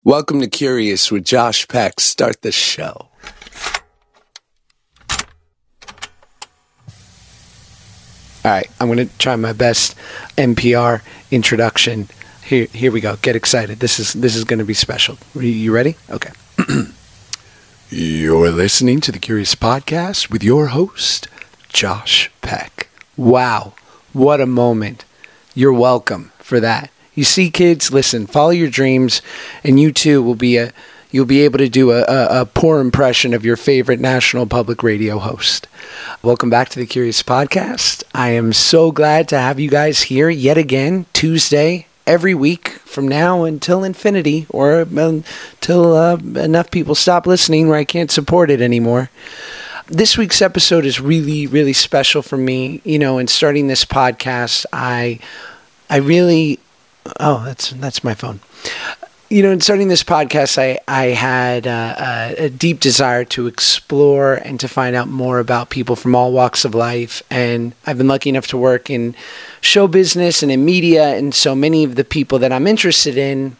Welcome to Curious with Josh Peck. Start the show. All right, I'm going to try my best NPR introduction. Here we go. Get excited. This is going to be special. You ready? Okay. You're listening to the Curious Podcast with your host, Josh Peck. Wow, what a moment. You're welcome for that. You see, kids, listen, follow your dreams, and you too you'll be able to do a poor impression of your favorite national public radio host. Welcome back to the Curious Podcast. I am so glad to have you guys here yet again, Tuesday, every week from now until infinity, or until enough people stop listening where I can't support it anymore. This week's episode is really, really special for me. You know, in starting this podcast, I really... Oh, that's my phone. You know, in starting this podcast, I had a deep desire to explore and to find out more about people from all walks of life. And I've been lucky enough to work in show business and in media. And so many of the people that I'm interested in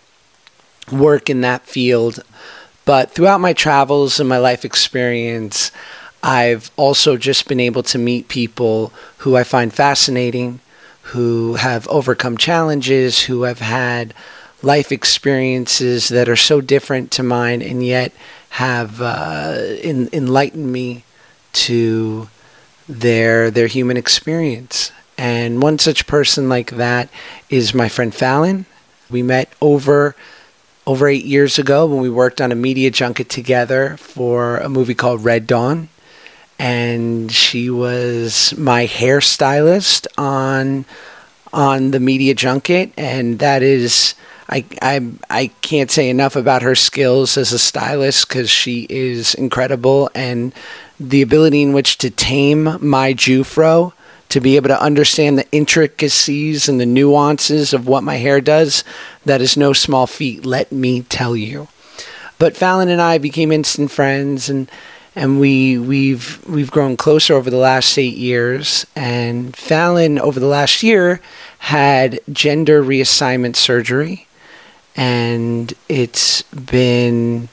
work in that field. But throughout my travels and my life experience, I've also just been able to meet people who I find fascinating, who have overcome challenges, who have had life experiences that are so different to mine and yet have enlightened me to their human experience. And one such person like that is my friend Fallon. We met over 8 years ago when we worked on a media junket together for a movie called Red Dawn. And she was my hairstylist on the media junket, and that is, I can't say enough about her skills as a stylist because she is incredible, and the ability in which to tame my Jufro, to be able to understand the intricacies and the nuances of what my hair does, that is no small feat, let me tell you. But Fallon and I became instant friends, and we've grown closer over the last 8 years. And Fallon, over the last year, had gender reassignment surgery. And it's been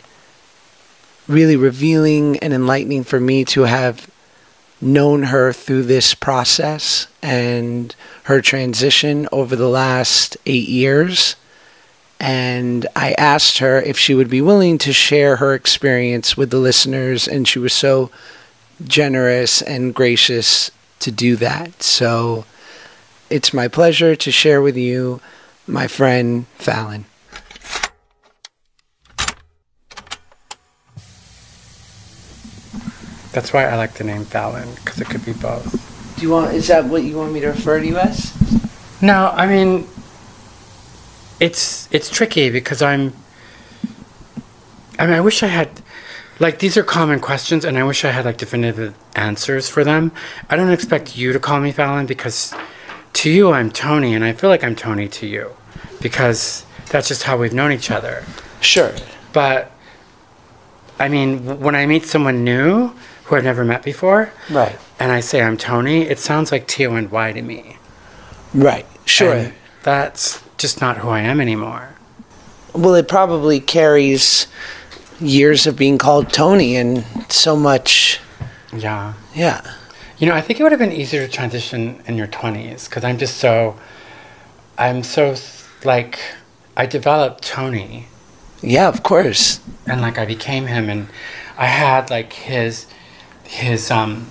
really revealing and enlightening for me to have known her through this process and her transition over the last 8 years. And I asked her if she would be willing to share her experience with the listeners, and she was so generous and gracious to do that. So it's my pleasure to share with you my friend Fallon. That's why I like the name Fallon, because it could be both. Is that what you want me to refer to you as? No, I mean... It's tricky because I wish I had, like, these are common questions, and I wish I had, like, definitive answers for them. I don't expect you to call me Fallon because to you I'm Tony, and I feel like I'm Tony to you because that's just how we've known each other. Sure. But, I mean, when I meet someone new who I've never met before, right, and I say I'm Tony, it sounds like T-O-N-Y to me. Right, sure. And that's just not who I am anymore. Well, it probably carries years of being called Tony and so much. Yeah. Yeah. You know, I think it would have been easier to transition in your 20s because like, I developed Tony. Yeah, of course. And, like, I became him, and I had, like, his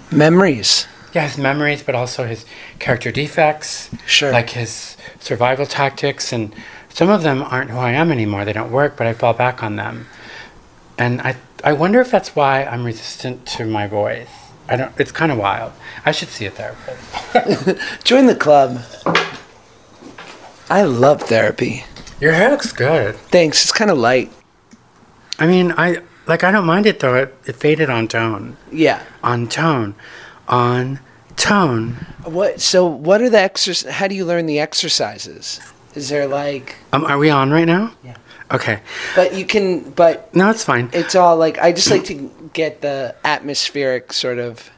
memories. Yeah, his memories, but also his character defects. Sure. Like his survival tactics, and some of them aren't who I am anymore. They don't work, but I fall back on them. And I wonder if that's why I'm resistant to my voice. It's kind of wild. I should see a therapist. Join the club. I love therapy. Your hair looks good. Thanks. It's kind of light. I mean, I don't mind it though. It faded on tone. Yeah. On tone. On tone. What are the exercises? How do you learn the exercises? Is there like... Are we on right now? Yeah. Okay. But no, it's fine. It's all like, I just like to get the atmospheric sort of,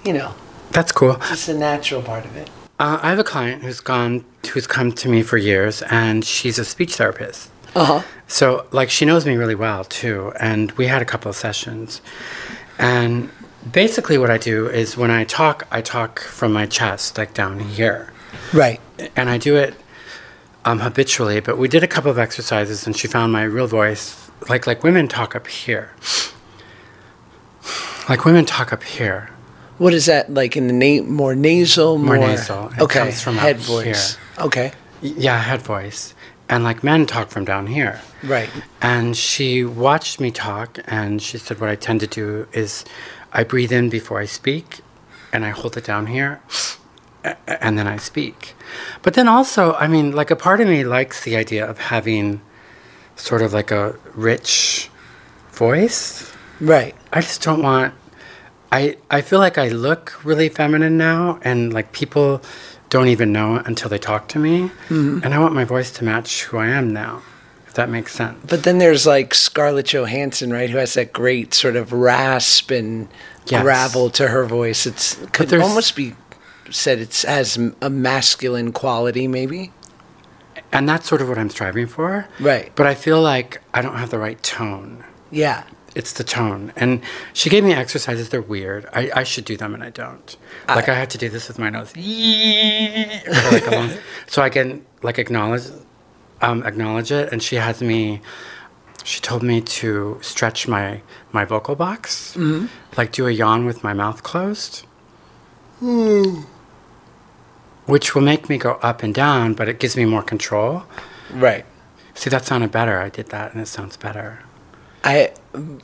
you know. That's cool. It's the natural part of it. I have a client who's come to me for years, and she's a speech therapist. So, like, she knows me really well, too. And we had a couple of sessions. And basically what I do is when I talk from my chest, like down here. Right. And I do it habitually. But we did a couple of exercises, and she found my real voice. Like women talk up here. Like women talk up here. What is that, like in the more nasal? More nasal. It comes from head up voice. Here. Okay. Yeah, head voice. And like men talk from down here. Right. And she watched me talk, and she said what I tend to do is I breathe in before I speak, and I hold it down here, and then I speak. But then also, I mean, like a part of me likes the idea of having sort of like a rich voice. Right. I just don't want... I feel like I look really feminine now, and like people don't even know until they talk to me. Mm-hmm. And I want my voice to match who I am now, if that makes sense. But then there's like Scarlett Johansson, right, who has that great sort of rasp and gravel to her voice. It could almost be said it has a masculine quality, maybe. And that's sort of what I'm striving for. Right. But I feel like I don't have the right tone. Yeah. It's the tone. And she gave me exercises. They're weird. I should do them, and I don't. Like, I have to do this with my nose. So I can, like, acknowledge it. And she told me to stretch my vocal box. Mm-hmm. Like, do a yawn with my mouth closed. Which will make me go up and down, but it gives me more control. Right. See, that sounded better. I did that, and it sounds better.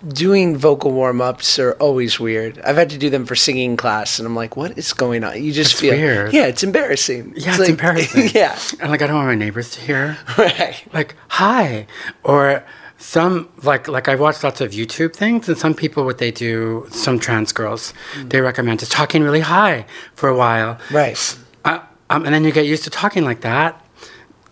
Doing vocal warm-ups are always weird. I've had to do them for singing class, and I'm like, what is going on? You just feel weird. Yeah, it's embarrassing. Yeah, it's embarrassing. Yeah. And like I don't want my neighbors to hear. Right. Like, hi. Or some like I watch lots of YouTube things, and some people what they do, some trans girls, they recommend just talking really high for a while. Right. And then you get used to talking like that.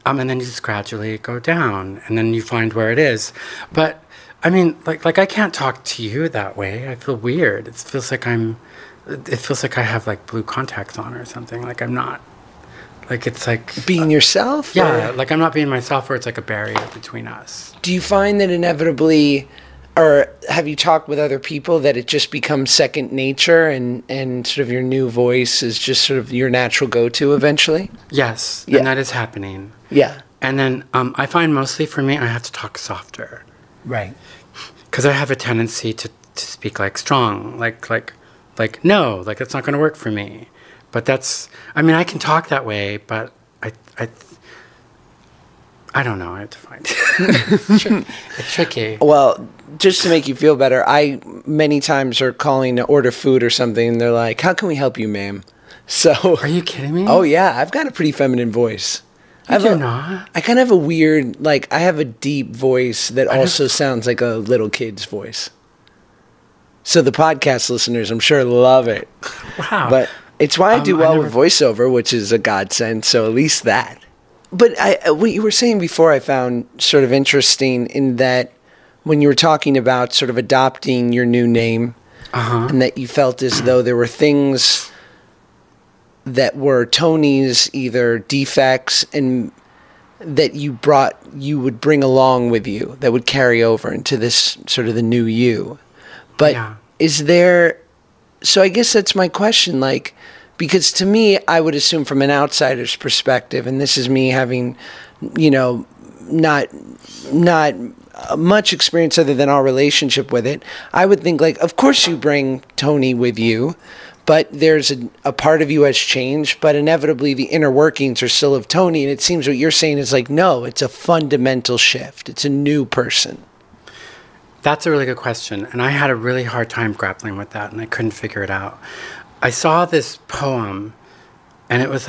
And then you just gradually go down, and then you find where it is. But I mean, like I can't talk to you that way. I feel weird. It feels like I have like blue contacts on or something. Like I'm not. Like it's like being yourself. Yeah, like I'm not being myself, or it's like a barrier between us. Do you find that inevitably, or have you talked with other people that it just becomes second nature, and sort of your new voice is just sort of your natural go-to eventually? Yes, yeah. And that is happening. Yeah. And then I find mostly for me, I have to talk softer. Right. Because I have a tendency to speak like strong, like no, like that's not going to work for me. But I mean, I can talk that way, but I don't know. I have to find it. It's tricky. Well, just to make you feel better, I many times are calling to order food or something, and they're like, "How can we help you, ma'am?" So. Are you kidding me? Oh yeah, I've got a pretty feminine voice. You're not. I kind of have a weird, like, I have a deep voice that also sounds like a little kid's voice. So the podcast listeners, I'm sure, love it. Wow. But it's why I do well with voiceover, which is a godsend, so at least that. But what you were saying before I found sort of interesting in that when you were talking about sort of adopting your new name, and that you felt as though there were things that were Tony's either defects and that you would bring along with you that would carry over into this sort of the new you. But is there, so I guess that's my question, like, because to me, I would assume from an outsider's perspective, and this is me having, not much experience other than our relationship with it, I would think like, of course you bring Tony with you, but there's a part of you has changed, but inevitably the inner workings are still of Tony. And it seems what you're saying is like, no, it's a fundamental shift. It's a new person. That's a really good question. And I had a really hard time grappling with that, and I couldn't figure it out. I saw this poem, and it's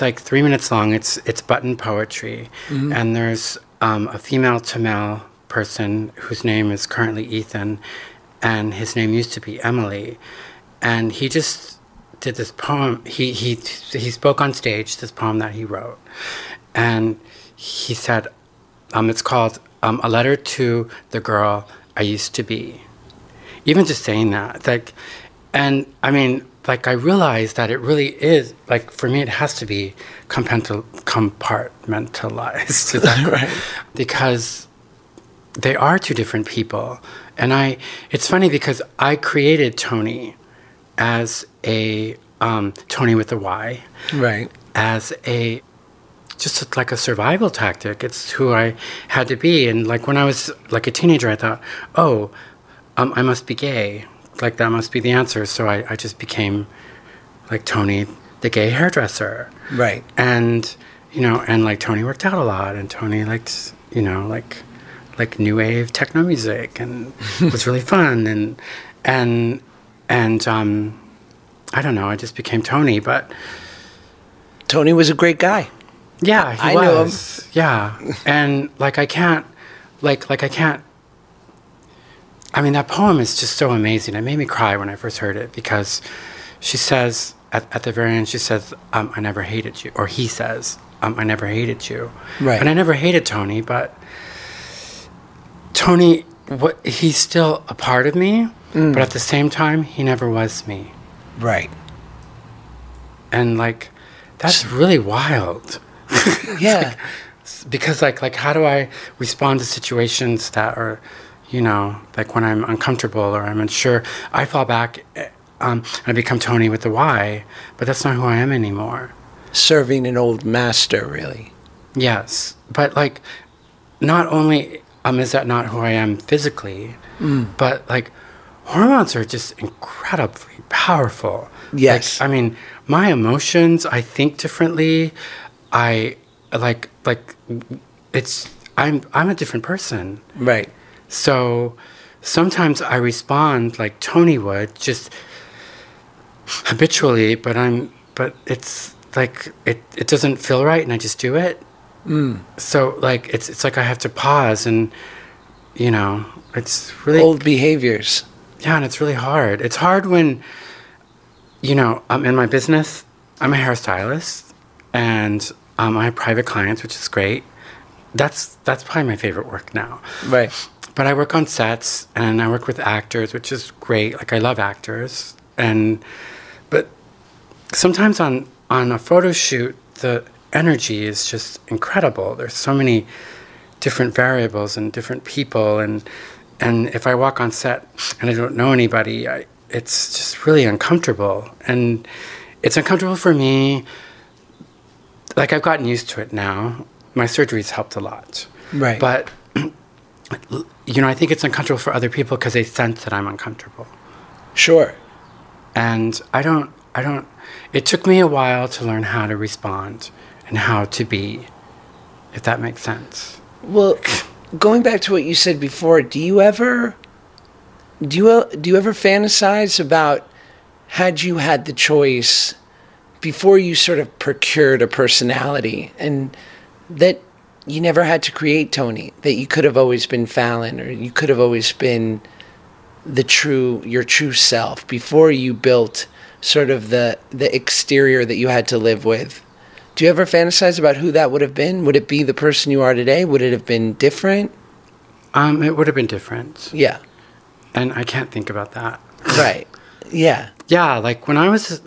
like 3 minutes long. It's button poetry. Mm-hmm. And there's a female Tamil person whose name is currently Ethan, and his name used to be Emily. And he just did this poem. He spoke on stage, this poem that he wrote. And he said, it's called A Letter to the Girl I Used to Be. Even just saying that, like, And I mean, like, I realized that it really is, like, for me, it has to be compartmentalized. Is that Right. Because they are two different people. And it's funny because I created Tony as a, Tony with a Y. Right. As just like a survival tactic. It's who I had to be. And like when I was like a teenager, I thought, oh, I must be gay. Like that must be the answer. So I just became like Tony, the gay hairdresser. Right. And, and like Tony worked out a lot, and Tony liked, like new wave techno music, and it was really fun. And I don't know, I just became Tony, but Tony was a great guy. yeah, he I was. knew him. Yeah. And like I can't I mean, that poem is just so amazing. It made me cry when I first heard it, because she says, at the very end, she says, I never hated you. Or he says, I never hated you. Right. And I never hated Tony, but Tony, he's still a part of me, but at the same time, he never was me. Right. And like, that's really wild. Yeah. Because like how do I respond to situations that are, like when I'm uncomfortable or I'm unsure, I fall back and I become Tony with the Y, but that's not who I am anymore. Serving an old master, really. Yes, but like, not only is that not who I am physically, but like, hormones are just incredibly powerful. Yes. Like, I mean, my emotions, I think differently. I like I'm a different person. Right. So sometimes I respond like Tony would, just habitually, but it's like it doesn't feel right, and I just do it. So like it's like I have to pause, and it's really Old behaviors. Yeah, and it's really hard. It's hard when I'm in my business. I'm a hairstylist, and I have private clients, which is great. That's probably my favorite work now. Right. But I work on sets, and I work with actors, which is great. Like, I love actors. But sometimes on a photo shoot, the energy is just incredible. There's so many different variables and different people. And if I walk on set and I don't know anybody, it's just really uncomfortable. And it's uncomfortable for me. Like, I've gotten used to it now. My surgery's helped a lot. Right. But I think it's uncomfortable for other people because they sense that I'm uncomfortable. Sure. And it took me a while to learn how to respond and how to be, if that makes sense. Well, going back to what you said before, do you ever fantasize about, had you had the choice before you sort of procured a personality, and that you never had to create Tony, that you could have always been Fallon, or you could have always been your true self before you built sort of the exterior that you had to live with? Do you ever fantasize about who that would have been? Would it be the person you are today? Would it have been different? It would have been different. Yeah. And I can't think about that. Right. Yeah. Yeah, like when I was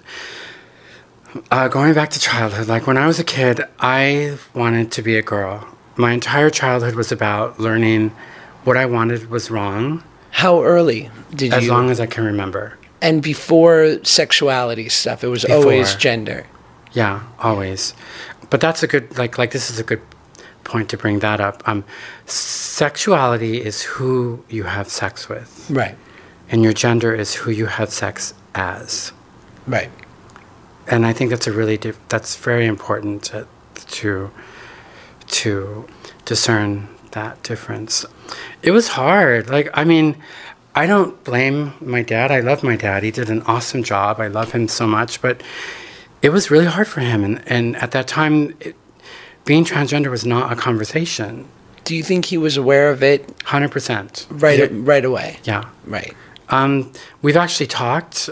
going back to childhood, like when I was a kid, I wanted to be a girl. My entire childhood was about learning what I wanted was wrong. How early did you? As long as I can remember. And before sexuality stuff, it was always gender. Yeah, always. But that's a good, like this is a good point to bring that up. Sexuality is who you have sex with. Right. And your gender is who you have sex as. Right. And I think that's that's very important to discern that difference. It was hard. Like, I mean, I don't blame my dad. I love my dad. He did an awesome job. I love him so much. But it was really hard for him. And at that time, being transgender was not a conversation. Do you think he was aware of it? 100%. Right away? Yeah. Right. We've actually talked.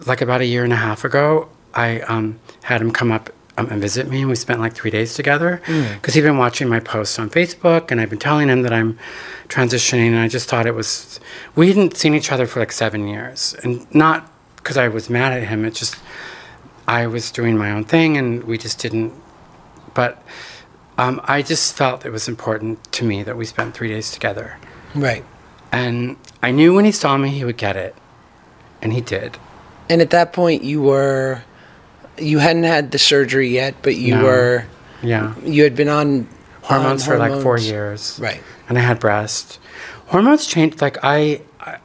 Like about a year and a half ago, I had him come up and visit me, and we spent like 3 days together because he'd been watching my posts on Facebook, and I've been telling him that I'm transitioning, and I just thought we hadn't seen each other for like 7 years, and not because I was mad at him, it's just I was doing my own thing, and we just didn't, but I just felt it was important to me that we spent 3 days together. Right. And I knew when he saw me, he would get it, and he did. And at that point, you hadn't had the surgery yet, but you had been on hormones for like 4 years. Right. And I had breast. Hormones changed, like I'm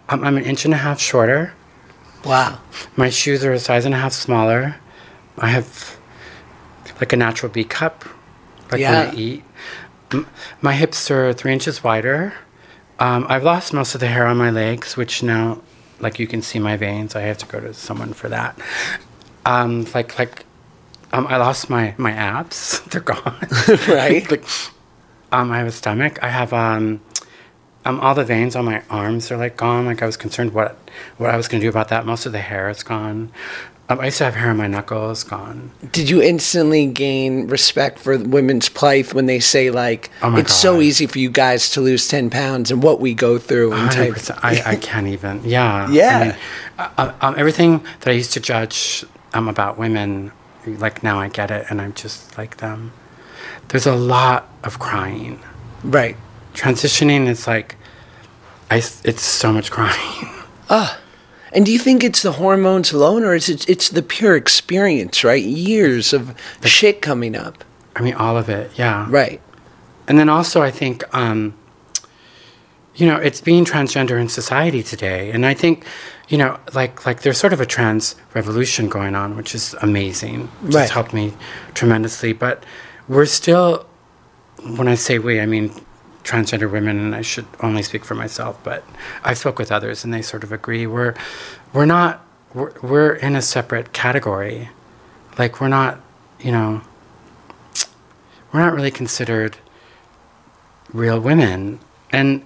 an inch and a half shorter. Wow. My shoes are a size and a half smaller. I have like a natural B cup, like when I eat. My hips are 3 inches wider. I've lost most of the hair on my legs, which now, like you can see my veins. I have to go to someone for that. I lost my abs. They're gone. Right. I have a stomach. I have all the veins on my arms are like gone. Like I was concerned what I was going to do about that. Most of the hair is gone. I used to have hair on my knuckles, gone. Did you instantly gain respect for women's plight when they say, like, it's so easy for you guys to lose 10 pounds and what we go through? And I can't even. Yeah. Yeah. I mean, everything that I used to judge about women, like now I get it, and I'm just like them. There's a lot of crying. Right. Transitioning is like, it's so much crying. And do you think it's the hormones alone, or it's the pure experience, right? Years of shit coming up. I mean, all of it, yeah. Right. And then also I think, it's being transgender in society today. And I think, like there's sort of a trans revolution going on, which is amazing. Which has helped me tremendously. But we're still, when I say we, I mean transgender women, and I should only speak for myself, but I spoke with others and they sort of agree. We're in a separate category. Like we're not really considered real women. And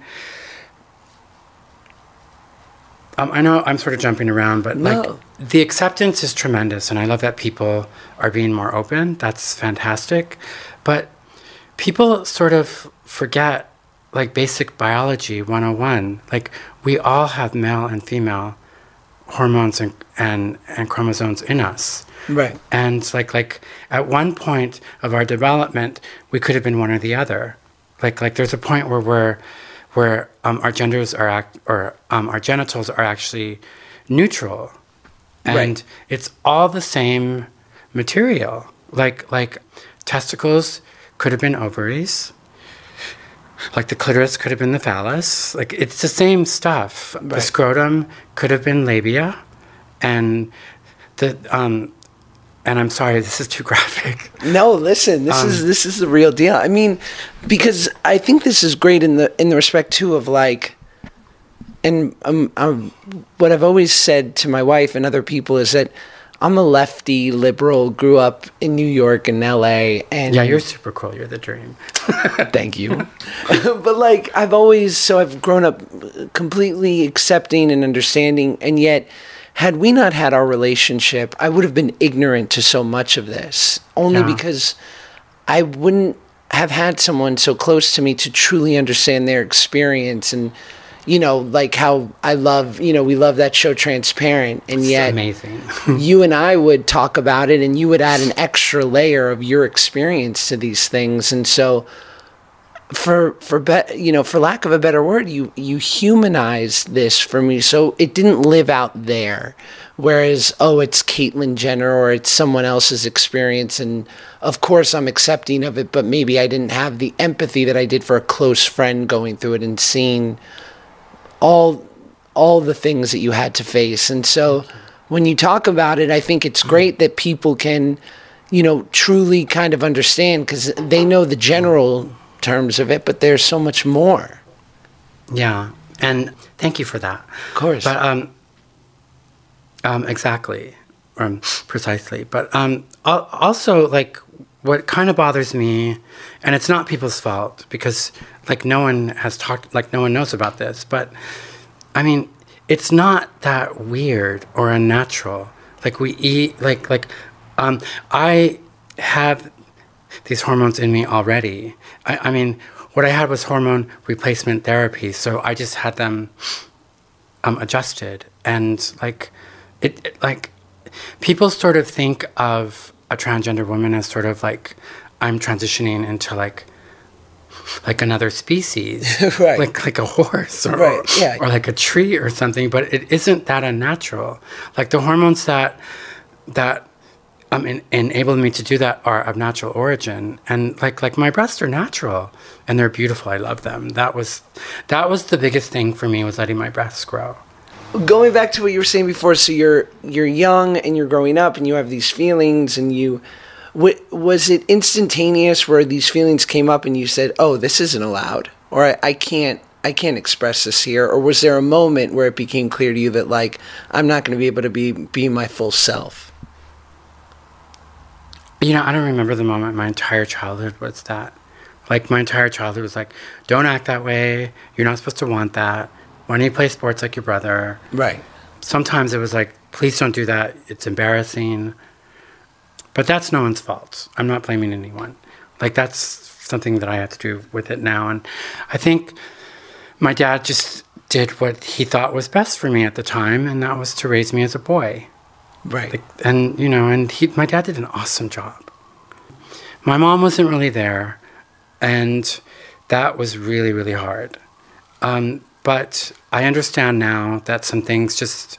I know I'm sort of jumping around, but like the acceptance is tremendous, and I love that people are being more open. That's fantastic. But people sort of forget like basic biology 101. Like we all have male and female hormones and chromosomes in us. Right. And like at one point of our development, we could have been one or the other. Like there's a point where our genders are our genitals are actually neutral, and it's all the same material. Like testicles could have been ovaries. Like the clitoris could have been the phallus. Like it's the same stuff. Right. The scrotum could have been labia, and and I'm sorry, this is too graphic. No, listen, this is the real deal. I mean, because I think this is great in the respect too of like, and what I've always said to my wife and other people is that I'm a lefty liberal, grew up in New York and LA, and yeah, you're super cool. You're the dream. Thank you. But like I've grown up completely accepting and understanding, and yet had we not had our relationship, I would have been ignorant to so much of this, only because I wouldn't have had someone so close to me to truly understand their experience. And like how I love, we love that show Transparent, and yet amazing. You and I would talk about it, and you would add an extra layer of your experience to these things. And so for lack of a better word, you humanized this for me. So it didn't live out there. Whereas, it's Caitlyn Jenner or it's someone else's experience. And of course I'm accepting of it, but maybe I didn't have the empathy that I did for a close friend going through it and seeing all the things that you had to face. And so when you talk about it, I think it's great that people can, truly kind of understand, because they know the general terms of it, but there's so much more. Yeah. And thank you for that. Of course. But, exactly. Precisely. But, also like what kind of bothers me, and it's not people's fault because like no one knows about this, but I mean, it's not that weird or unnatural. Like we eat, have these hormones in me already. I mean, what I had was hormone replacement therapy, so I just had them adjusted. And like, like people sort of think of a transgender woman as sort of like I'm transitioning into like another species, right? Like a horse, or or like a tree or something. But it isn't that unnatural. Like the hormones that enabled me to do that are of natural origin, and like my breasts are natural and they're beautiful. I love them. That was the biggest thing for me, was letting my breasts grow. Going back to what you were saying before, so you're young and you're growing up and you have these feelings, and was it instantaneous where these feelings came up and you said, "Oh, this isn't allowed," or I can't express this here," or was there a moment where it became clear to you that like I'm not going to be able to be my full self? You know, I don't remember the moment. My entire childhood was that. Like, my entire childhood was like, don't act that way. You're not supposed to want that. Why don't you play sports like your brother? Right. Sometimes it was like, please don't do that. It's embarrassing. But that's no one's fault. I'm not blaming anyone. Like, that's something that I have to do with it now. And I think my dad just did what he thought was best for me at the time, and that was to raise me as a boy. Right. Like, and, you know, and my dad did an awesome job. My mom wasn't really there, and that was really, really hard. But I understand now that some things just,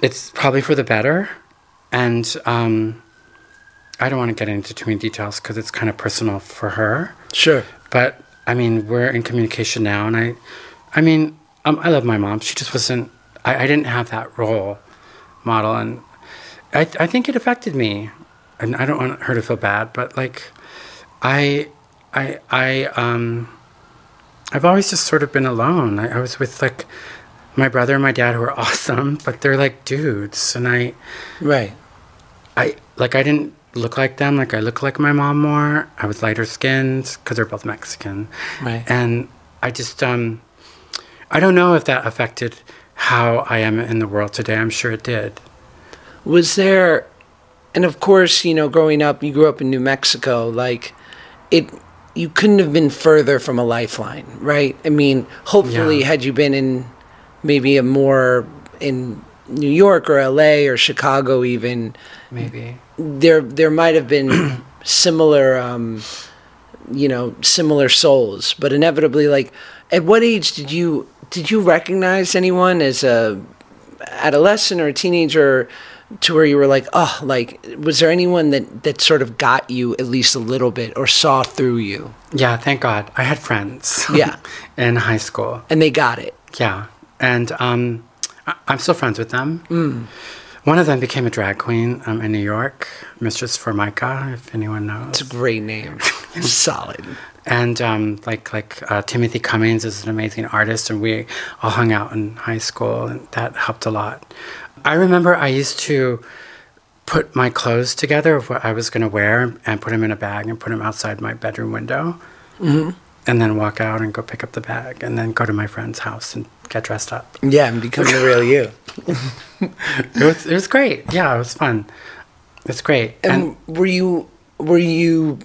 it's probably for the better. And I don't want to get into too many details because it's kind of personal for her. Sure. But, I mean, we're in communication now, and I mean, I love my mom. She just wasn't, I didn't have that role model, and I think it affected me, and I don't want her to feel bad, but like I've always just sort of been alone. I was with like my brother and my dad, who are awesome, but they're like dudes, and I didn't look like them. Like I look like my mom more. I was lighter skinned because they're both Mexican, right? And I just I don't know if that affected how I am in the world today. I'm sure it did. Was there, and of course, you know, growing up, you grew up in New Mexico, like you couldn't have been further from a lifeline, right? I mean, hopefully had you been in maybe in New York or LA or Chicago even, maybe there might have been similar, similar souls, but inevitably, like, at what age did you recognize anyone as a adolescent or a teenager to where you were like, oh, like, was there anyone that sort of got you at least a little bit or saw through you? Yeah, thank God. I had friends. Yeah. In high school. And they got it. Yeah. And I'm still friends with them. Mm. One of them became a drag queen in New York, Mistress Formica, if anyone knows. It's a great name. Solid. And Timothy Cummings is an amazing artist, and we all hung out in high school, and that helped a lot. I remember I used to put my clothes together of what I was going to wear and put them in a bag and put them outside my bedroom window, mm-hmm. and then walk out and go pick up the bag and then go to my friend's house and get dressed up. Yeah, and become the real you. It was great. Yeah, it was fun. It's great. And were you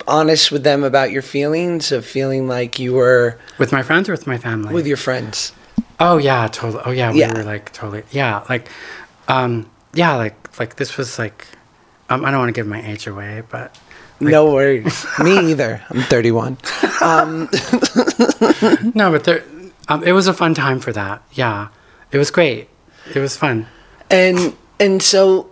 honest with them about your feelings of feeling like you were... With my friends or with my family? With your friends. Oh, yeah, totally. Oh, yeah, we were like totally... Yeah, like this was like... I don't want to give my age away, but... Like, no worries. Me either. I'm 31. No, but it was a fun time for that. Yeah, it was great. It was fun. And so...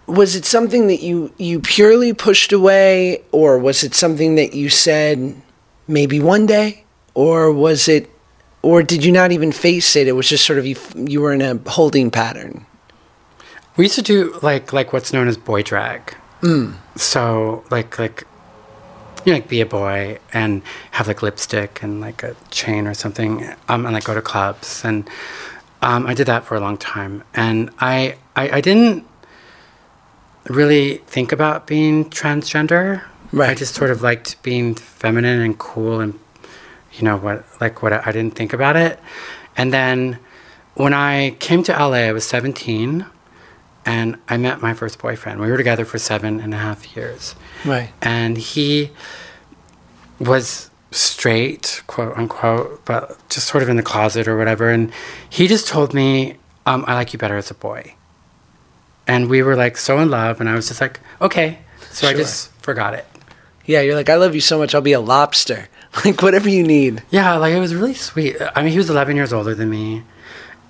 Was it something that you purely pushed away, or was it something that you said maybe one day, or did you not even face it? It was just sort of you were in a holding pattern. We used to do like what's known as boy drag. Mm. So like be a boy and have like lipstick and like a chain or something, and like go to clubs, and I did that for a long time, and I didn't really think about being transgender. Right. I just sort of liked being feminine and cool, and what I didn't think about it. And then when I came to LA, I was 17, and I met my first boyfriend. We were together for 7.5 years. Right. And he was straight, quote unquote, but just sort of in the closet or whatever. And he just told me, I like you better as a boy. And we were like so in love, and I was just like, okay. So I just forgot it. Yeah, you're like, I love you so much, I'll be a lobster. Like, whatever you need. Yeah, like, it was really sweet. I mean, he was 11 years older than me.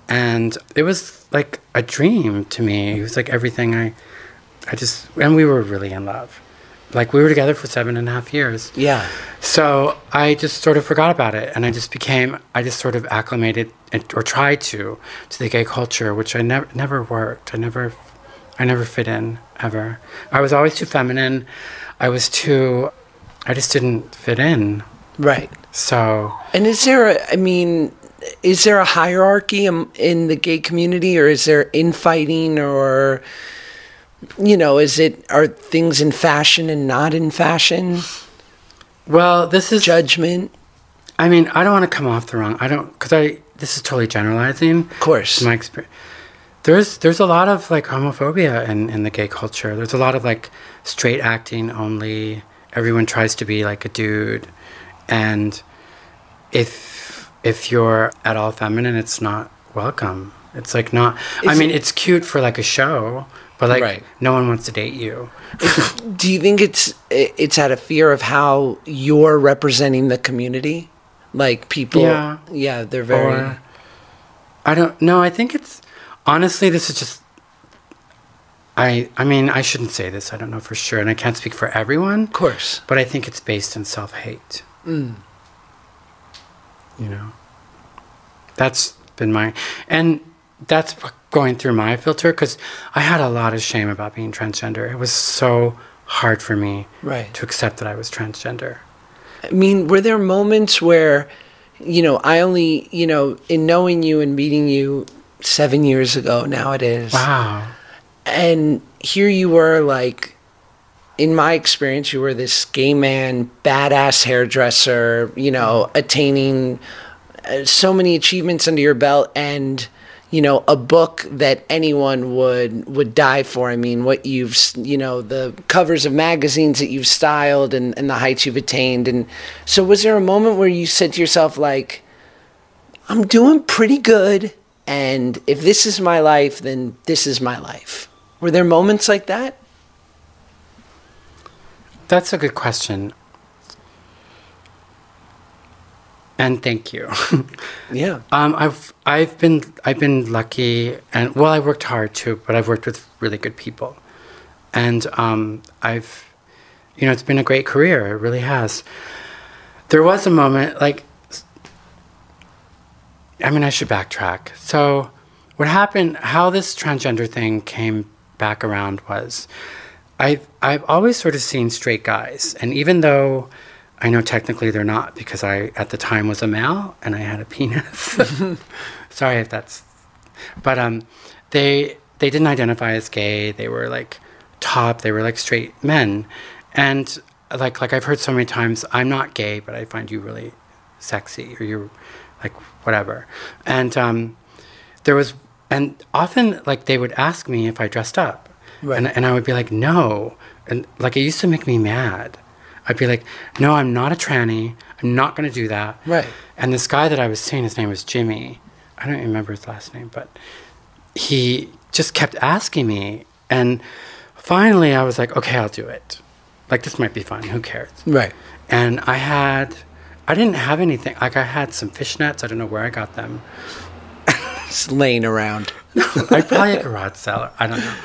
And it was like a dream to me. It was like everything and we were really in love. Like, we were together for 7.5 years. Yeah. So I just sort of forgot about it. And I just sort of acclimated or tried to the gay culture, which I never worked. I never fit in, ever. I was always too feminine. I just didn't fit in. Right. So. And is there a hierarchy in the gay community, or is there infighting, or, are things in fashion and not in fashion? Well, this is judgment. I mean, I don't want to come off the wrong. This is totally generalizing. Of course. My experience. There's a lot of like homophobia in the gay culture. There's a lot of like straight acting only. Everyone tries to be like a dude, and if you're at all feminine, it's not welcome. It's like not. It's cute for like a show, but like no one wants to date you. Do you think it's out of fear of how you're representing the community? Like people, yeah, they're very. I don't know. I think it's honestly. This is just. I mean, I shouldn't say this. I don't know for sure, and I can't speak for everyone. Of course, but I think it's based in self-hate. That's been that's going through my filter, because I had a lot of shame about being transgender. It was so hard for me to accept that I was transgender. I mean, were there moments where, I only, in knowing you and meeting you 7 years ago now it is. Wow. And here you were, like, in my experience, you were this gay man, badass hairdresser, attaining so many achievements under your belt, and, a book that anyone would die for. I mean, what you've, the covers of magazines that you've styled and the heights you've attained. And so was there a moment where you said to yourself, like, I'm doing pretty good, and if this is my life, then this is my life? Were there moments like that? That's a good question. And thank you. Yeah. I've been lucky, and I worked hard too, but I've worked with really good people. And it's been a great career. It really has. There was a moment, I should backtrack. So what happened, how this transgender thing came back around was, I've always sort of seen straight guys, and even though I know technically they're not, because I at the time was a male and I had a penis. Sorry if that's, but they didn't identify as gay. They were like they were like straight men, and like I've heard so many times, I'm not gay, but I find you really sexy, or you're like whatever, and and often like they would ask me if I dressed up. Right. And I would be like, no. And like, it used to make me mad. I'd be like, no, I'm not a tranny. I'm not going to do that. Right. And this guy that I was seeing, his name was Jimmy. I don't remember his last name, but he just kept asking me. And finally I was like, okay, I'll do it. Like, this might be fun. Who cares? Right. And I didn't have anything. Like, I had some fishnets. I don't know where I got them. Just laying around. I probably a garage cellar. I don't know.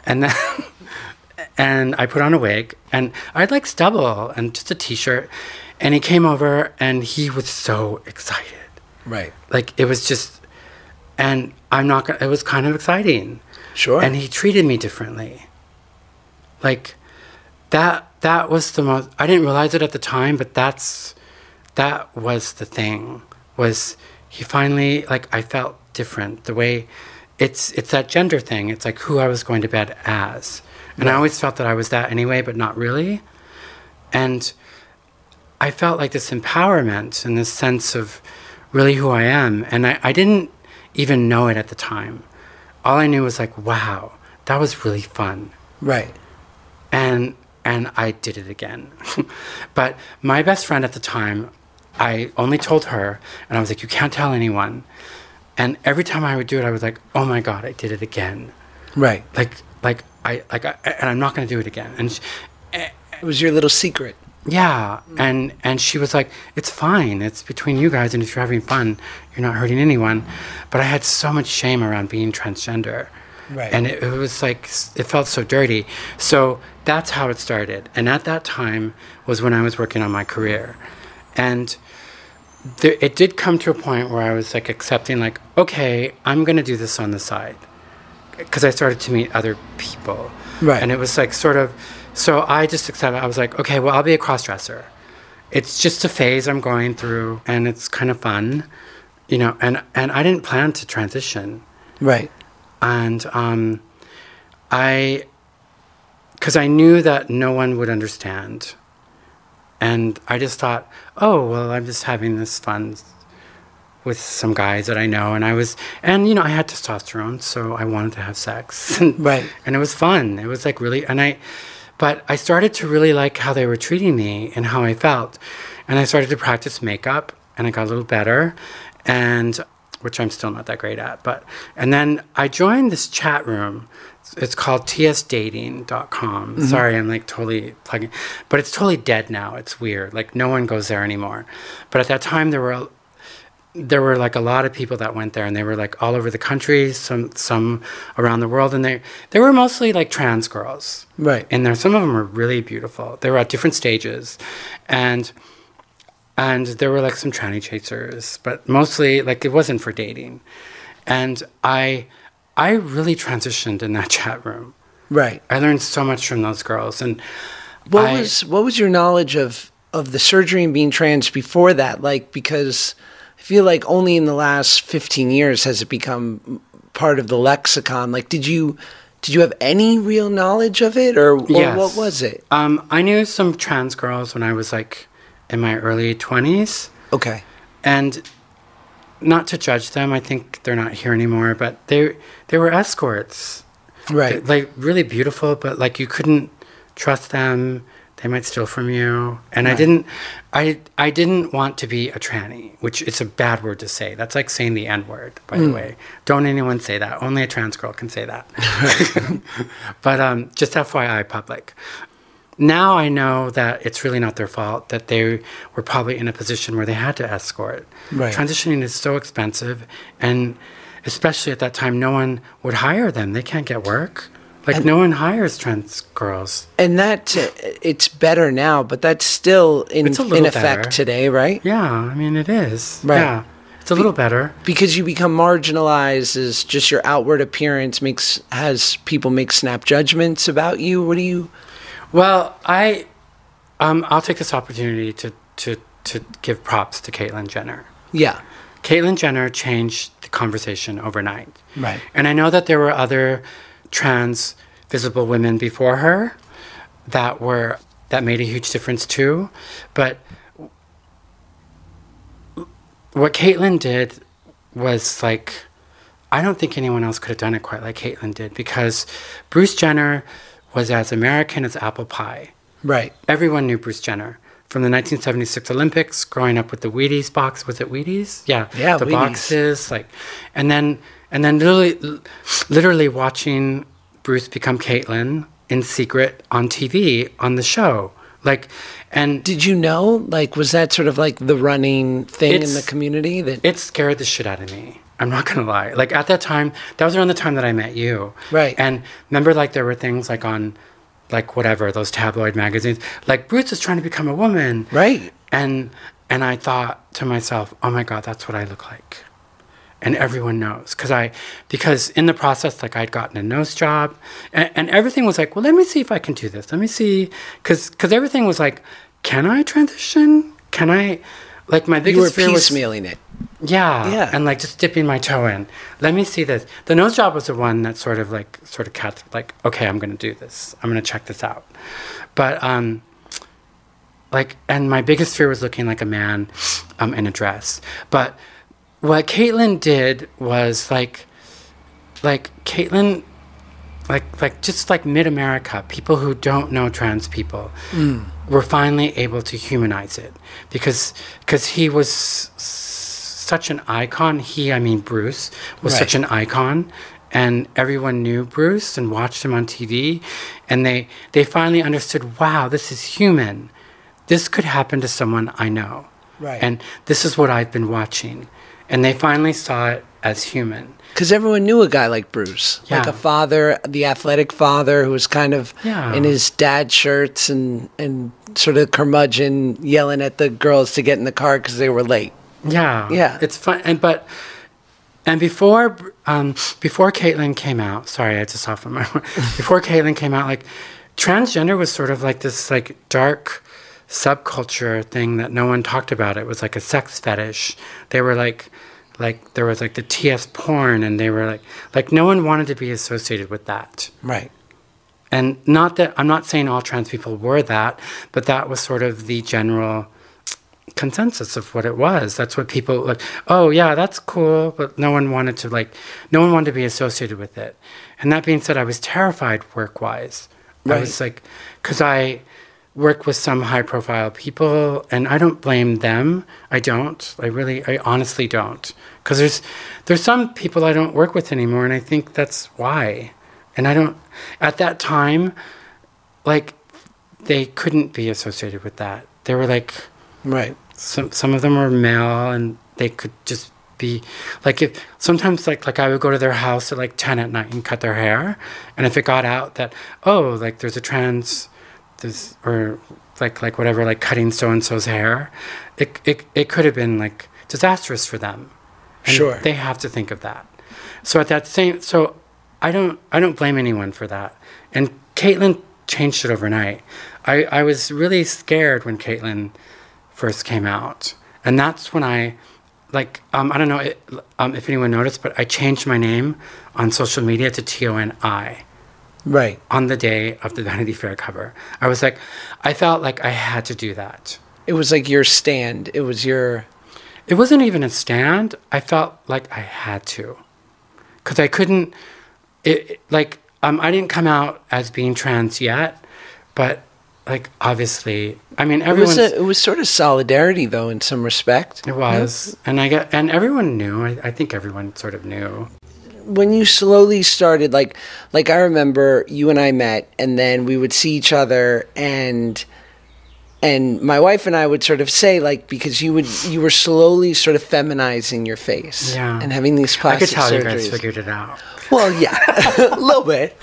And then, and I put on a wig, and I had like stubble and just a t-shirt, and he came over and he was so excited. Right. Like, it was just, and it was kind of exciting. Sure. And he treated me differently. Like, that was the most, I didn't realize it at the time, but that was the thing, was he finally, like, I felt different. The way, it's that gender thing. It's like who I was going to bed as. And I always felt that I was that anyway, but not really. And I felt like this empowerment and this sense of really who I am. And I didn't even know it at the time. All I knew was like, wow, that was really fun. Right. And I did it again. But my best friend at the time, I only told her, and I was like, you can't tell anyone. And every time I would do it, I was like, oh my God, I did it again. Right. And I'm not going to do it again. And it was your little secret. yeah. And she was like, it's fine. It's between you guys. And if you're having fun, you're not hurting anyone. But I had so much shame around being transgender. Right. And it was like, it felt so dirty. So that's how it started. And at that time was when I was working on my career. And it did come to a point where I was like accepting, like, okay, I'm going to do this on the side. Because I started to meet other people. Right. And it was like sort of, so I just accepted, I was like, okay, well, I'll be a cross-dresser. It's just a phase I'm going through, and it's kind of fun, you know, and I didn't plan to transition. Right. And because I knew that no one would understand. And I just thought, oh, well, I'm just having this fun with some guys that I know. And you know, I had testosterone, so I wanted to have sex. Right. And it was fun. It was like really, but I started to really like how they were treating me and how I felt. And I started to practice makeup, and I got a little better, and which I'm still not that great at. And then I joined this chat room. It's called tsdating.com. Mm-hmm. Sorry, I'm like totally plugging. But it's totally dead now. It's weird. Like no one goes there anymore. But at that time, there were like a lot of people that went there, and they were like all over the country, some around the world. And they were mostly like trans girls. Right. And some of them were really beautiful. They were at different stages. And there were like some tranny chasers, but mostly like it wasn't for dating. And I really transitioned in that chat room. Right. I learned so much from those girls. And what was your knowledge of the surgery and being trans before that? Like, because I feel like only in the last 15 years has it become part of the lexicon. Like, did you have any real knowledge of it, or yes. What was it? I knew some trans girls when I was like in my early 20s. Okay. And not to judge them, I think they're not here anymore, but they were escorts. Right. Like really beautiful, but like you couldn't trust them. They might steal from you. And right. I didn't want to be a tranny, which it's a bad word to say. That's like saying the N-word, by the way. Don't anyone say that. Only a trans girl can say that. But just FYI, public. Now I know that it's really not their fault, that they were probably in a position where they had to escort. Right. Transitioning is so expensive, and especially at that time, no one would hire them. They can't get work. Like, no one hires trans girls. And that, it's better now, but that's still in effect today, right? Yeah, I mean, it is. Right. Yeah, it's a little better. Because you become marginalized as just your outward appearance has people make snap judgments about you. What do you... Well, I'll take this opportunity to give props to Caitlyn Jenner. Yeah. Caitlyn Jenner changed the conversation overnight. Right. And I know that there were other trans visible women before her that made a huge difference too. But what Caitlyn did was like, I don't think anyone else could have done it quite like Caitlyn did, because Bruce Jenner was as American as apple pie. Right. Everyone knew Bruce Jenner. From the 1976 Olympics, growing up with the Wheaties box. Was it Wheaties? Yeah. Yeah, the Wheaties. Boxes. Like, and then literally watching Bruce become Caitlyn in secret on TV on the show. Like, and did you know? Like, was that sort of like the running thing in the community? That it scared the shit out of me. I'm not gonna lie. Like at that time, that was around the time that I met you. Right. And remember, like there were things like on, like whatever, those tabloid magazines. Like Bruce is trying to become a woman. Right. And I thought to myself, oh my God, that's what I look like. And everyone knows, because in the process, like I'd gotten a nose job, and everything was like, well, let me see if I can do this. Let me see, because everything was like, can I transition? Can I? Like my biggest fear was piecemealing it. Yeah, and like just dipping my toe in. Let me see this. The nose job was the one that sort of like, okay, I'm going to do this. I'm going to check this out. But like, and my biggest fear was looking like a man in a dress. But what Caitlyn did was like Caitlyn just like mid-America, people who don't know trans people were finally able to humanize it because he was such an icon. I mean Bruce, was such an icon, and everyone knew Bruce and watched him on TV, and they finally understood, wow, this is human. This could happen to someone I know. Right. And this is what I've been watching. And they finally saw it as human. Because everyone knew a guy like Bruce, like a father, the athletic father who was kind of in his dad shirts and sort of curmudgeon, yelling at the girls to get in the car because they were late. Yeah, it's fun. And before Caitlyn came out, sorry, I had to soften my word. Before Caitlyn came out, like transgender was sort of like this like dark subculture thing that no one talked about. It was like a sex fetish. They were like there was like the TS porn, and they were like no one wanted to be associated with that. Right. And not that I'm not saying all trans people were that, but that was sort of the general consensus of what it was. That's what people like, oh yeah, that's cool, but no one wanted to be associated with it. And that being said, I was terrified work-wise. Right. I was like, because I work with some high-profile people, and I don't blame them. I honestly don't. Because there's some people I don't work with anymore, and I think that's why. And I don't, at that time, like, they couldn't be associated with that. They were like, right. Some of them were male, and they could just be like, if sometimes like I would go to their house at like 10 at night and cut their hair, and if it got out that, oh, like there's a trans, or like whatever, like cutting so and so's hair, it could have been like disastrous for them. And sure. They have to think of that. So I don't blame anyone for that. And Caitlyn changed it overnight. I was really scared when Caitlyn first came out, and that's when I don't know if anyone noticed, but I changed my name on social media to Toni. Right. On the day of the Vanity Fair cover. I felt like I had to do that. It was like your stand. It wasn't even a stand. I felt like I had to. Because I couldn't, I didn't come out as being trans yet, but like obviously, I mean, it was sort of solidarity though in some respect. It was. Yeah. And everyone knew. I think everyone sort of knew. When you slowly started, like I remember you and I met, and then we would see each other, and my wife and I would sort of say, like, because you were slowly sort of feminizing your face, and having these plastic surgeries. I could tell you guys figured it out. Well, yeah, a little bit,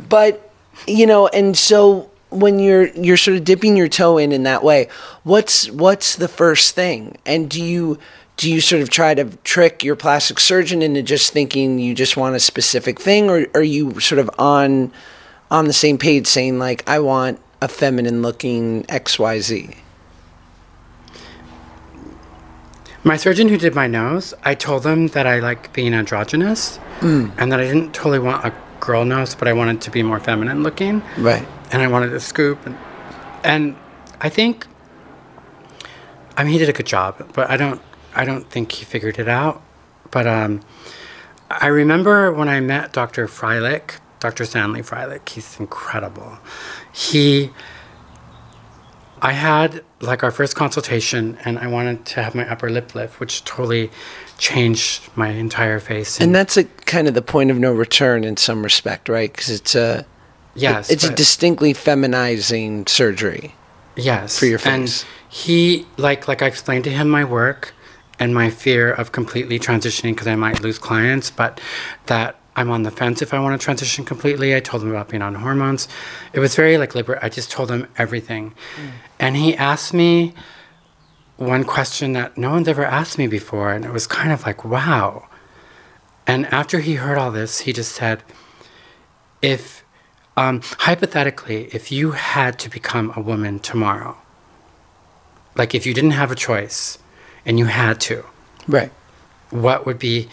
but and so when you're sort of dipping your toe in that way, what's the first thing, and do you sort of try to trick your plastic surgeon into just thinking you just want a specific thing, or are you sort of on the same page saying, like, I want a feminine looking XYZ? My surgeon who did my nose, I told him that I like being androgynous, and that I didn't totally want a girl nose, but I wanted to be more feminine looking. Right. And I wanted a scoop. And I think, I mean, he did a good job, but I don't think he figured it out. But I remember when I met Dr. Freilich, Dr. Stanley Freilich, he's incredible. I had like our first consultation, and I wanted to have my upper lip lift, which totally changed my entire face. And that's a kind of the point of no return in some respect, right? Because it's a distinctly feminizing surgery. Yes, for your face. And he like I explained to him my work and my fear of completely transitioning because I might lose clients, but that I'm on the fence if I want to transition completely. I told him about being on hormones. It was very like liberal. I just told him everything. And he asked me one question that no one's ever asked me before, and it was kind of like, wow. And after he heard all this, he just said, if hypothetically, if you had to become a woman tomorrow, like if you didn't have a choice and you had to, right, what would be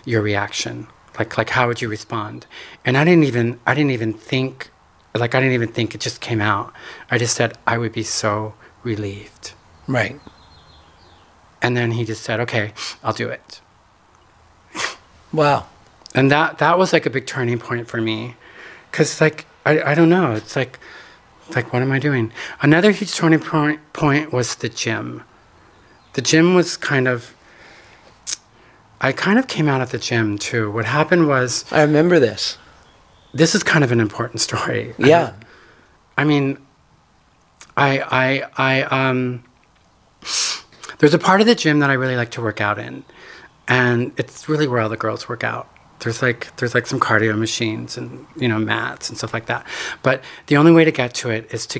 your reaction? Like how would you respond? And I didn't even think, it just came out. I just said, I would be so relieved. Right. And then he just said, okay, I'll do it. Wow. And that was like a big turning point for me. Because, like, I don't know. It's like, what am I doing? Another huge turning point was the gym. The gym was I kind of came out at the gym, too. What happened was... I remember this. This is kind of an important story. Yeah. I mean, there's a part of the gym that I really like to work out in. And it's really where all the girls work out. There's like some cardio machines and, mats and stuff like that. But the only way to get to it is to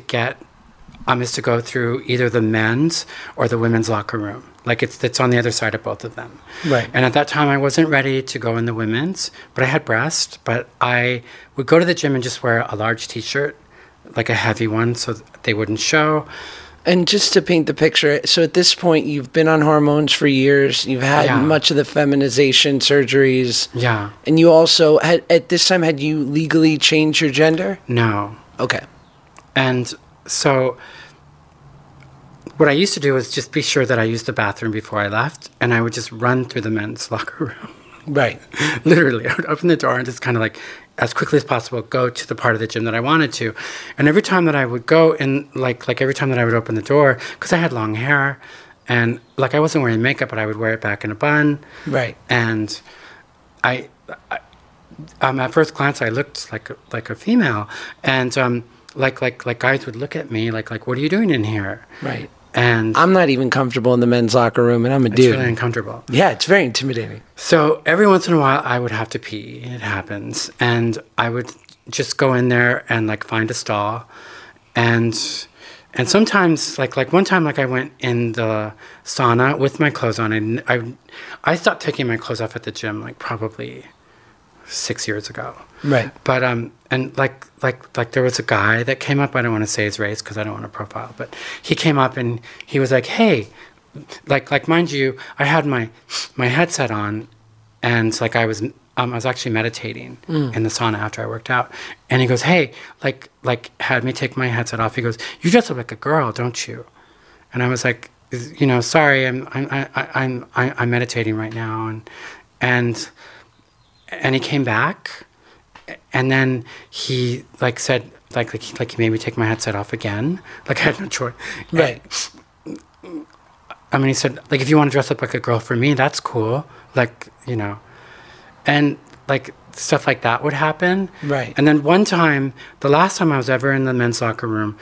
go through either the men's or the women's locker room. Like it's on the other side of both of them. Right. And at that time I wasn't ready to go in the women's, but I had breasts, but I would go to the gym and just wear a large t-shirt, like a heavy one so they wouldn't show. And just to paint the picture, so at this point, you've been on hormones for years. You've had much of the feminization surgeries. Yeah. And you also, at this time, had you legally changed your gender? No. Okay. And so what I used to do was just be sure that I used the bathroom before I left, and I would just run through the men's locker room. Right. Literally, I would open the door and just kind of like, as quickly as possible, go to the part of the gym that I wanted to. And every time that I would go in, like every time that I would open the door, because I had long hair, and like I wasn't wearing makeup, but I would wear it back in a bun. Right. And I at first glance, I looked like a female, and like guys would look at me like what are you doing in here? Right. And I'm not even comfortable in the men's locker room, and I'm a dude. It's really uncomfortable. Yeah, it's very intimidating. So every once in a while, I would have to pee. It happens. And I would just go in there and, like, find a stall. And sometimes, like one time, like, I went in the sauna with my clothes on. And I stopped taking my clothes off at the gym, like, probably 6 years ago. Right. But and like there was a guy that came up. I don't want to say his race because I don't want to profile, but he came up and he was like, "Hey," like mind you, I had my headset on, and like I was actually meditating in the sauna after I worked out, and he goes, "Hey," like had me take my headset off. He goes, "You dress up like a girl, don't you?" And I was like, "Sorry, I'm meditating right now," and he came back. And then he said he made me take my headset off again. Like I had no choice. Right. I mean, he said if you want to dress up like a girl for me, that's cool. And stuff like that would happen. Right. And then one time, the last time I was ever in the men's locker room,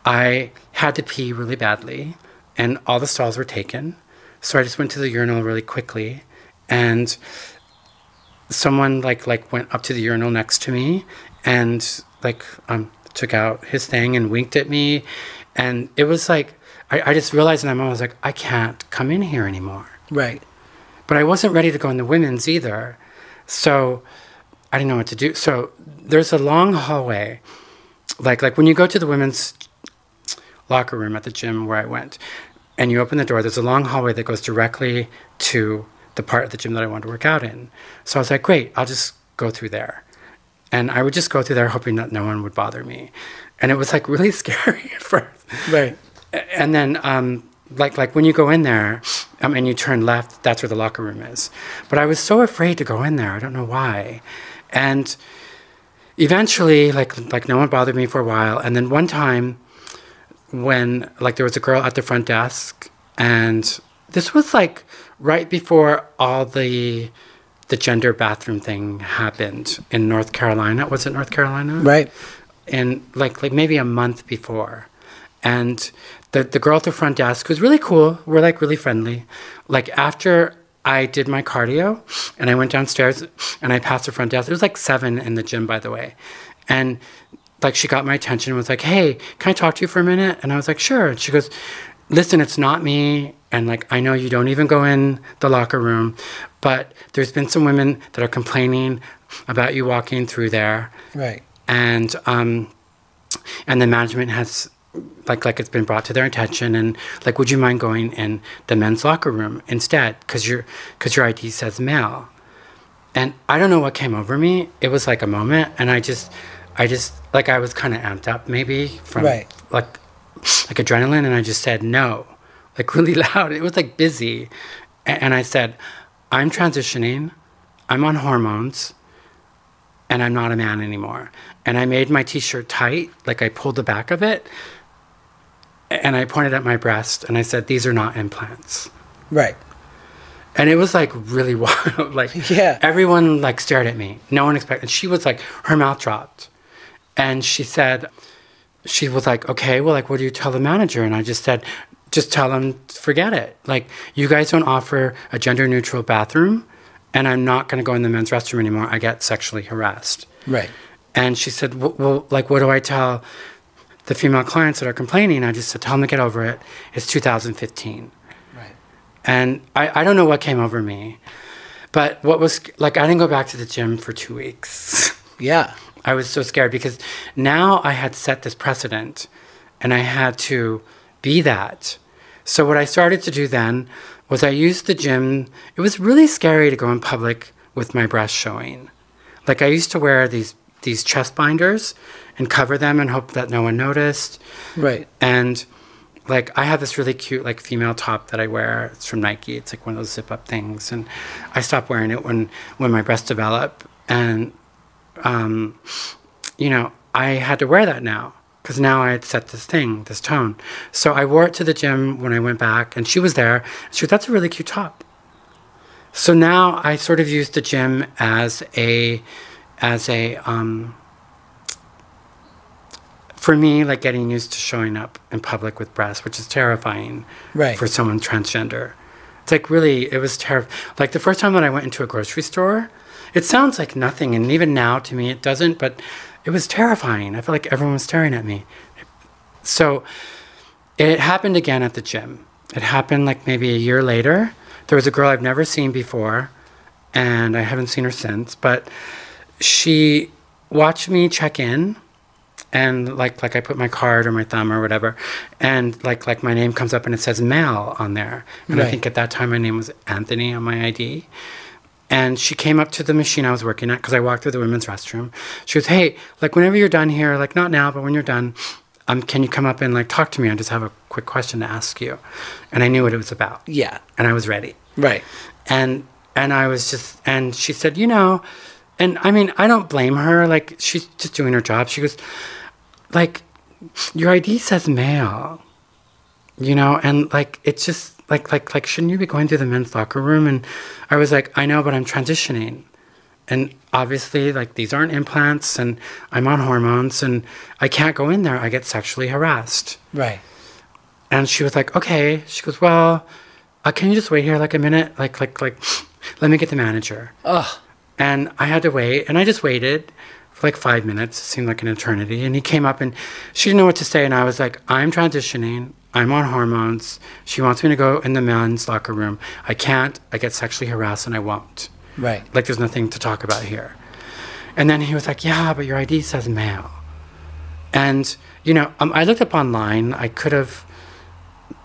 I had to pee really badly, and all the stalls were taken. So I just went to the urinal really quickly, and someone went up to the urinal next to me and took out his thing and winked at me, and it was like I just realized in that moment I was like, I can't come in here anymore. Right. But I wasn't ready to go in the women's either, so I didn't know what to do. So there's a long hallway, like when you go to the women's locker room at the gym where I went, and you open the door, there's a long hallway that goes directly to the part of the gym that I wanted to work out in. So I was like, great, I'll just go through there. And I would just go through there hoping that no one would bother me. And it was really scary at first. Right. And then when you go in there and you turn left, that's where the locker room is. But I was so afraid to go in there. I don't know why. And eventually, no one bothered me for a while. And then one time when there was a girl at the front desk, and this was right before all the gender bathroom thing happened in North Carolina. Was it North Carolina? Right. And maybe a month before. And the girl at the front desk was really cool. We're really friendly. After I did my cardio and I went downstairs and I passed the front desk, it was 7 in the gym, by the way. And she got my attention and was like, "Hey, can I talk to you for a minute?" And I was like, "Sure." And she goes, "Listen, it's not me. And I know you don't even go in the locker room, but there's been some women that are complaining about you walking through there." Right. And the management has it's been brought to their attention, and would you mind going in the men's locker room instead? Because your ID says male. And I don't know what came over me. It was a moment, and I just I was kind of amped up maybe from adrenaline, and I just said no. Really loud. It was busy. And I said, "I'm transitioning. I'm on hormones. and I'm not a man anymore. And I made my t-shirt tight, like I pulled the back of it, and I pointed at my breast, and I said, these are not implants. Right. And it was like really wild. Like, yeah. Everyone like stared at me. No one expected. She was like, her mouth dropped. And she was like, okay, well, like, what do you tell the manager? And I just said, just tell them, forget it. Like, you guys don't offer a gender neutral bathroom, and I'm not going to go in the men's restroom anymore. I get sexually harassed. Right. And she said, well, like, what do I tell the female clients that are complaining? I just said, tell them to get over it. It's 2015. Right. And I don't know what came over me. But what was, like, I didn't go back to the gym for 2 weeks. Yeah. I was so scared because now I had set this precedent and I had to be that. So what I started to do then was I used the gym. It was really scary to go in public with my breasts showing. Like, I used to wear these chest binders and cover them and hope that no one noticed. Right. And like, I have this really cute like female top that I wear. It's from Nike. It's like one of those zip up things. And I stopped wearing it when my breasts develop. And, you know, I had to wear that now because now I had set this tone. So I wore it to the gym when I went back, and she was there. She goes, that's a really cute top. So now I sort of use the gym as a for me, like, getting used to showing up in public with breasts, which is terrifying for someone transgender. It's like, really, it was terrifying. Like, the first time that I went into a grocery store, it sounds like nothing, and even now to me it doesn't, but it was terrifying. I felt like everyone was staring at me. So it happened again at the gym. It happened like maybe a year later. There was a girl I've never seen before, and I haven't seen her since, but she watched me check in, and like I put my card or my thumb or whatever, and like my name comes up and it says male on there. And I think at that time my name was Anthony on my ID. And she came up to the machine I was working at, because I walked through the women's restroom. She goes, hey, like, whenever you're done here, like, not now, but when you're done, can you come up and like talk to me? I just have a quick question to ask you. And I knew what it was about. Yeah. And I was ready. Right. And I was just, and she said, you know, and I mean, I don't blame her. Like, she's just doing her job. She goes, like, your ID says male, you know, and like, it's just like, shouldn't you be going through the men's locker room? And I was like, I know, but I'm transitioning. And obviously, like, these aren't implants, and I'm on hormones, and I can't go in there. I get sexually harassed. Right. And she was like, okay. She goes, well, can you just wait here like a minute? Like, let me get the manager. Ugh. And I had to wait, and I just waited for like 5 minutes. It seemed like an eternity. And he came up, and she didn't know what to say. And I was like, I'm transitioning. I'm on hormones. She wants me to go in the men's locker room. I can't. I get sexually harassed, and I won't. Right. Like, there's nothing to talk about here. And then he was like, yeah, but your ID says male. And, you know, I looked up online. I could have,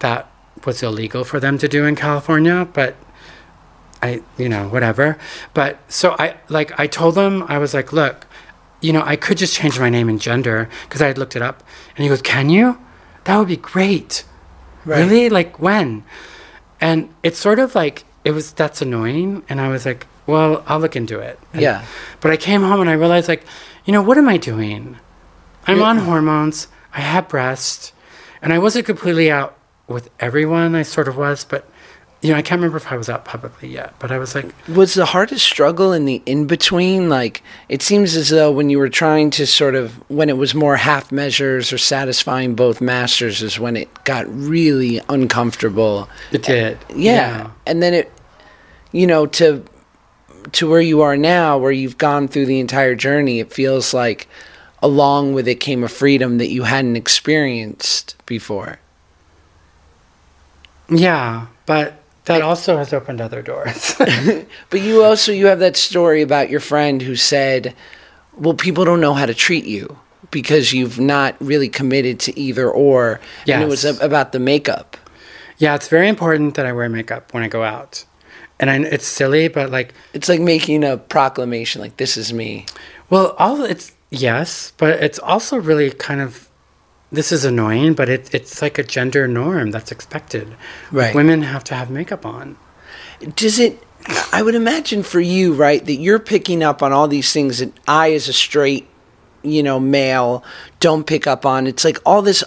that was illegal for them to do in California, but you know, whatever. But so I told them, I was like, look, you know, I could just change my name and gender, because I had looked it up. And he goes, can you? That would be great. Right. Really? Like, when? And it's sort of like, that's annoying. And I was like, well, I'll look into it. Yeah. But I came home and I realized, like, you know, what am I doing? I'm on hormones. I have breasts. And I wasn't completely out with everyone. I sort of was, but, you know, I can't remember if I was out publicly yet. But I was like... Was the hardest struggle in the in-between? Like, it seems as though when you were trying to sort of... When it was more half measures or satisfying both masters is when it got really uncomfortable. It did. Yeah. And then it... You know, to where you are now, where you've gone through the entire journey, it feels like along with it came a freedom that you hadn't experienced before. Yeah, but that also has opened other doors. But you have that story about your friend who said, well, people don't know how to treat you because you've not really committed to either or. Yes. And it was about the makeup. Yeah, it's very important that I wear makeup when I go out. And it's silly, but like... It's like making a proclamation, like, this is me. Well, yes, but it's also really kind of... This is annoying, but it's like a gender norm that's expected. Right. Like, women have to have makeup on. Does it... I would imagine for you, right, that you're picking up on all these things that I, as a straight, male, don't pick up on. It's like all this,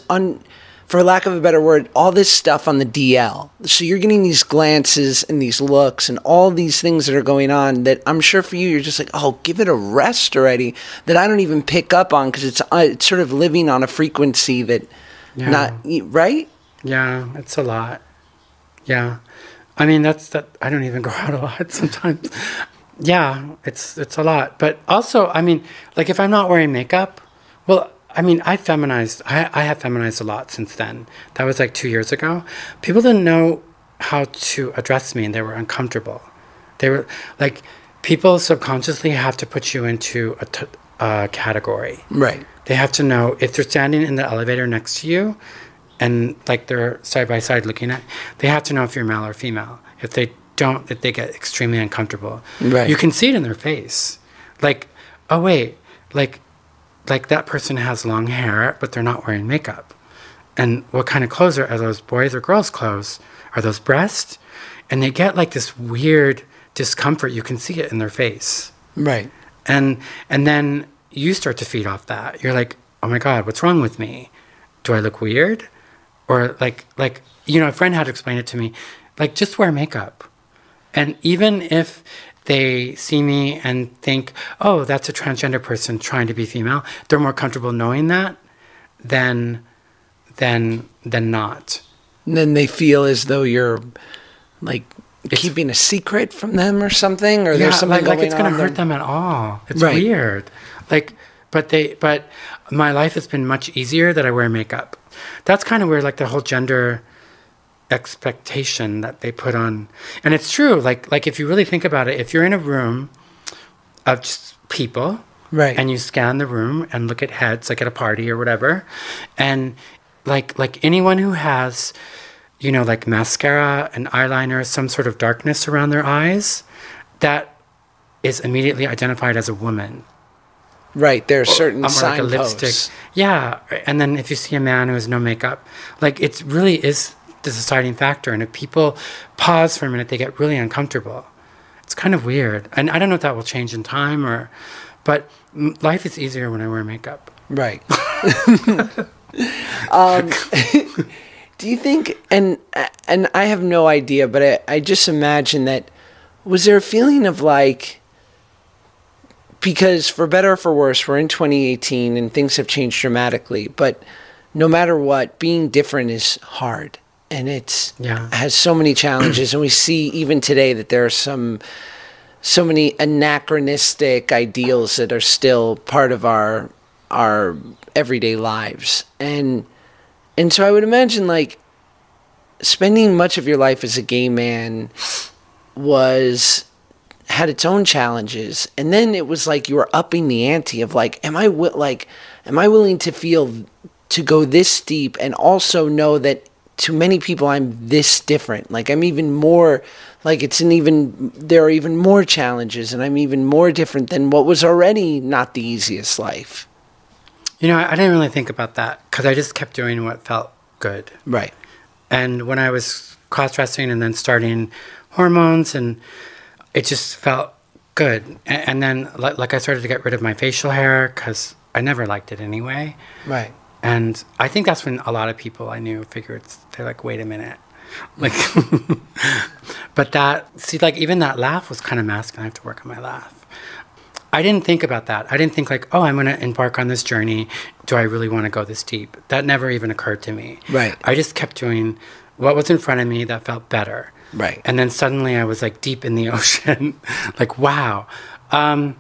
for lack of a better word, all this stuff on the DL. So you're getting these glances and these looks and all these things that are going on that I'm sure for you, you're just like, oh, give it a rest already, that I don't even pick up on because it's sort of living on a frequency that right? Yeah, it's a lot. Yeah. I mean, that I don't even go out a lot sometimes. Yeah, it's a lot. But also, I mean, like if I'm not wearing makeup, well, I mean, I have feminized a lot since then. That was like 2 years ago. People didn't know how to address me and they were uncomfortable. They were like, people subconsciously have to put you into a category. Right. They have to know if they're standing in the elevator next to you and like they're side by side looking at, they have to know if you're male or female. If they don't, if they get extremely uncomfortable. Right. You can see it in their face. Like, oh wait, like that person has long hair, but they're not wearing makeup. And what kind of clothes are those boys or girls' clothes? Are those breasts? And they get like this weird discomfort. You can see it in their face. Right. And then you start to feed off that. You're like, oh my God, what's wrong with me? Do I look weird? Or like, a friend had to explain it to me, like, just wear makeup. And even if they see me and think, oh, that's a transgender person trying to be female, they're more comfortable knowing that than not. And then they feel as though you're like keeping a secret from them or something, or there's something going on. Like it's going to hurt them at all. It's weird. Like, but my life has been much easier that I wear makeup. That's kind of where like the whole gender expectation that they put on, and it's true. Like if you really think about it, if you're in a room of just people, right, and you scan the room and look at heads, like at a party or whatever, and like anyone who has, like mascara and eyeliner, some sort of darkness around their eyes, that is immediately identified as a woman. Right, there are certain like signposts. A lipstick. Yeah, and then if you see a man who has no makeup, like it really is the deciding factor. And if people pause for a minute, they get really uncomfortable. It's kind of weird. And I don't know if that will change in time but life is easier when I wear makeup. Right. Do you think, and I have no idea, but I just imagine that, was there a feeling of like, because for better or for worse, we're in 2018 and things have changed dramatically, but no matter what, being different is hard. And has so many challenges. And we see even today that there are so many anachronistic ideals that are still part of our everyday lives. And so I would imagine like spending much of your life as a gay man had its own challenges, and then it was like you were upping the ante of like, am I willing to go this deep and also know that to many people I'm this different, like I'm even more, like there are even more challenges, and I'm even more different than what was already not the easiest life. I didn't really think about that because I just kept doing what felt good. Right. And when I was cross-dressing and then starting hormones, and it just felt good. And then like I started to get rid of my facial hair because I never liked it anyway. Right. And I think that's when a lot of people I knew figured, they're like, wait a minute. Like, but even that laugh was kind of masculine. I have to work on my laugh. I didn't think about that. I didn't think like, oh, I'm going to embark on this journey. Do I really want to go this deep? That never even occurred to me. Right. I just kept doing what was in front of me that felt better. Right. And then suddenly I was like deep in the ocean, like, wow. And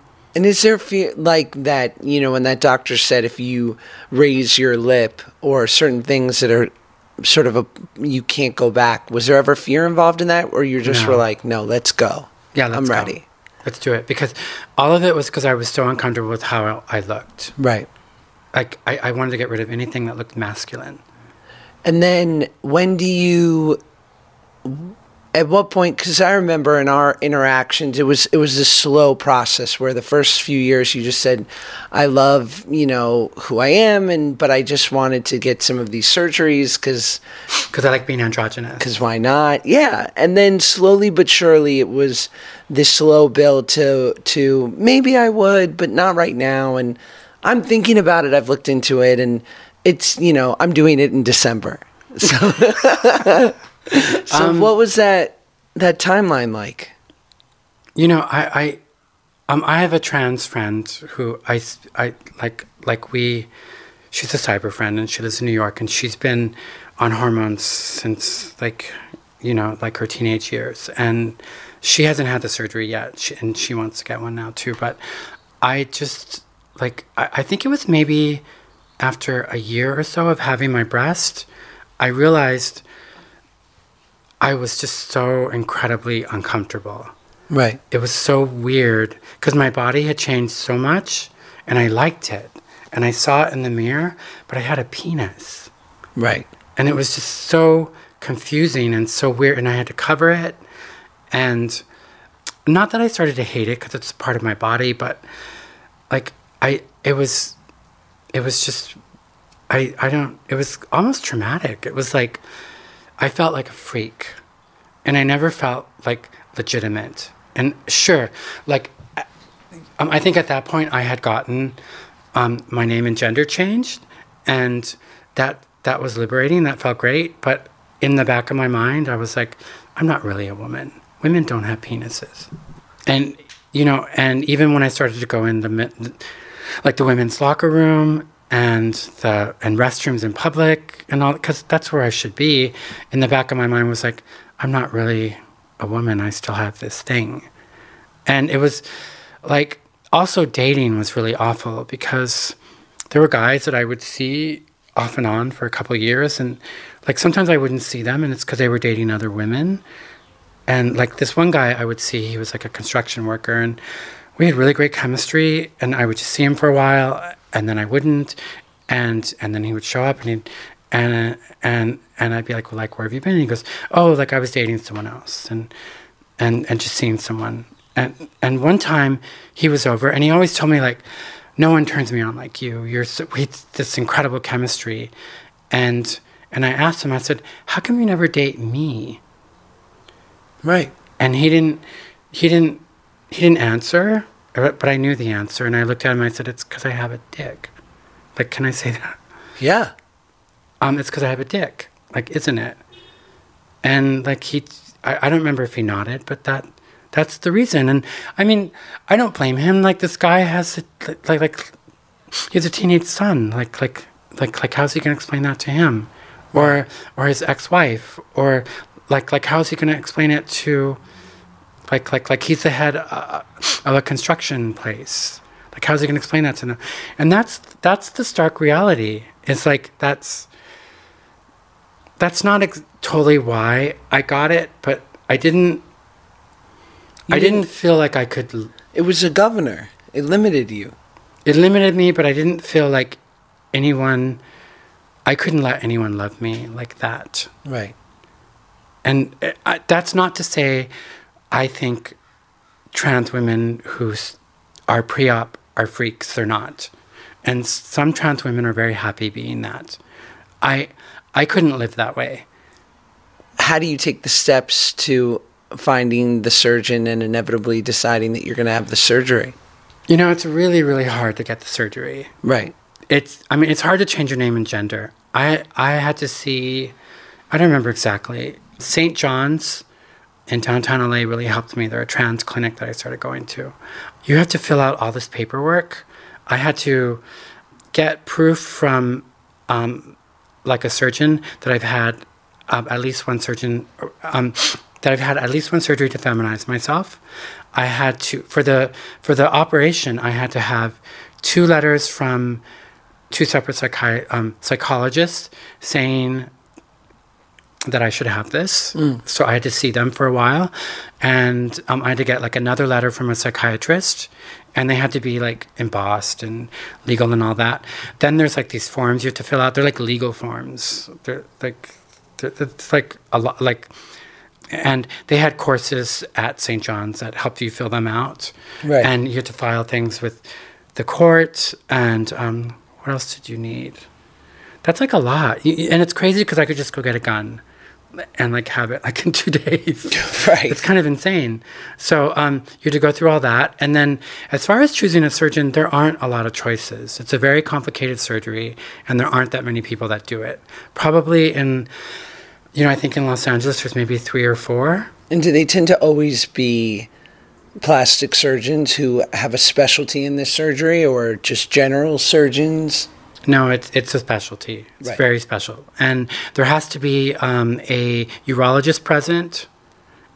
is there fear like that, when that doctor said if you raise your lip or certain things that are sort of you can't go back, was there ever fear involved in that? Or you just were like, no, let's go. Yeah, I'm ready. Let's do it. Because all of it was because I was so uncomfortable with how I looked. Right. Like I wanted to get rid of anything that looked masculine. And then when do you At what point, because I remember in our interactions, it was a slow process where the first few years you just said, I love, who I am, but I just wanted to get some of these surgeries because I like being androgynous. Because why not? Yeah. And then slowly but surely it was this slow build to maybe I would, but not right now. And I'm thinking about it. I've looked into it, and it's, I'm doing it in December. So So what was that timeline like? I have a trans friend who I she's a cyber friend, and she lives in New York, and she's been on hormones since her teenage years, and she hasn't had the surgery yet, and she wants to get one now too. But I just I think it was maybe after a year or so of having my breast, I realized I was just so incredibly uncomfortable. Right. It was so weird because my body had changed so much, and I liked it. And I saw it in the mirror, but I had a penis. Right. And it was just so confusing and so weird, and I had to cover it. And not that I started to hate it because it's part of my body, but it was almost traumatic. It was like, I felt like a freak, and I never felt legitimate. And sure, I think at that point I had gotten my name and gender changed, and that was liberating. That felt great. But in the back of my mind, I was like, I'm not really a woman. Women don't have penises. And, and even when I started to go in the women's locker room and restrooms in public and all, because that's where I should be, in the back of my mind was like, I'm not really a woman. I still have this thing. And it was also dating was really awful because there were guys that I would see off and on for a couple of years, and sometimes I wouldn't see them, and it's because they were dating other women. And this one guy I would see, he was a construction worker, and we had really great chemistry, and I would just see him for a while, and then I wouldn't, and then he would show up, and I'd be like, well, where have you been? And he goes, oh, I was dating someone else, and just seeing someone. And one time he was over, and he always told me no one turns me on like you. We had this incredible chemistry, and I asked him, I said, how come you never date me? Right. And he didn't answer, but I knew the answer, and I looked at him and I said, it's because I have a dick. Can I say that? Yeah. It's because I have a dick. Isn't it? And I don't remember if he nodded, but that's the reason. And I mean, I don't blame him. This guy has he has a teenage son. How's he gonna explain that to him, or his ex-wife, or how's he gonna explain it to he's the head of a construction place. How's he gonna explain that to them? And that's the stark reality. It's that's not totally why I got it, but I didn't feel like I could. It was a governor. It limited you. It limited me, but I didn't feel like I couldn't let anyone love me like that. Right. And that's not to say I think trans women who are pre-op are freaks. They're not. And some trans women are very happy being that. I couldn't live that way. How do you take the steps to finding the surgeon and inevitably deciding that you're going to have the surgery? It's really, really hard to get the surgery. Right. It's hard to change your name and gender. I had to see, I don't remember exactly. St. John's in downtown LA really helped me. They're a trans clinic that I started going to. You have to fill out all this paperwork. I had to get proof from a surgeon that I've had at least one surgeon that I've had at least one surgery to feminize myself. I had to for the operation. I had to have 2 letters from 2 separate psychologists saying that I should have this. So I had to see them for a while, and I had to get another letter from a psychiatrist, and they had to be embossed and legal and all that. Then there's these forms you have to fill out. They're legal forms. They're it's a lot And they had courses at St. John's that helped you fill them out. Right. And you had to file things with the court. And what else did you need? That's like a lot. And it's crazy because I could just go get a gun and like have it like in 2 days. Right. It's kind of insane. So you had to go through all that. And then as far as choosing a surgeon, there aren't a lot of choices. It's a very complicated surgery, and there aren't that many people that do it. Probably in, I think in Los Angeles, there's maybe 3 or 4. And do they tend to always be plastic surgeons who have a specialty in this surgery, or just general surgeons? No, it's a specialty. It's Right. very special. And there has to be a urologist present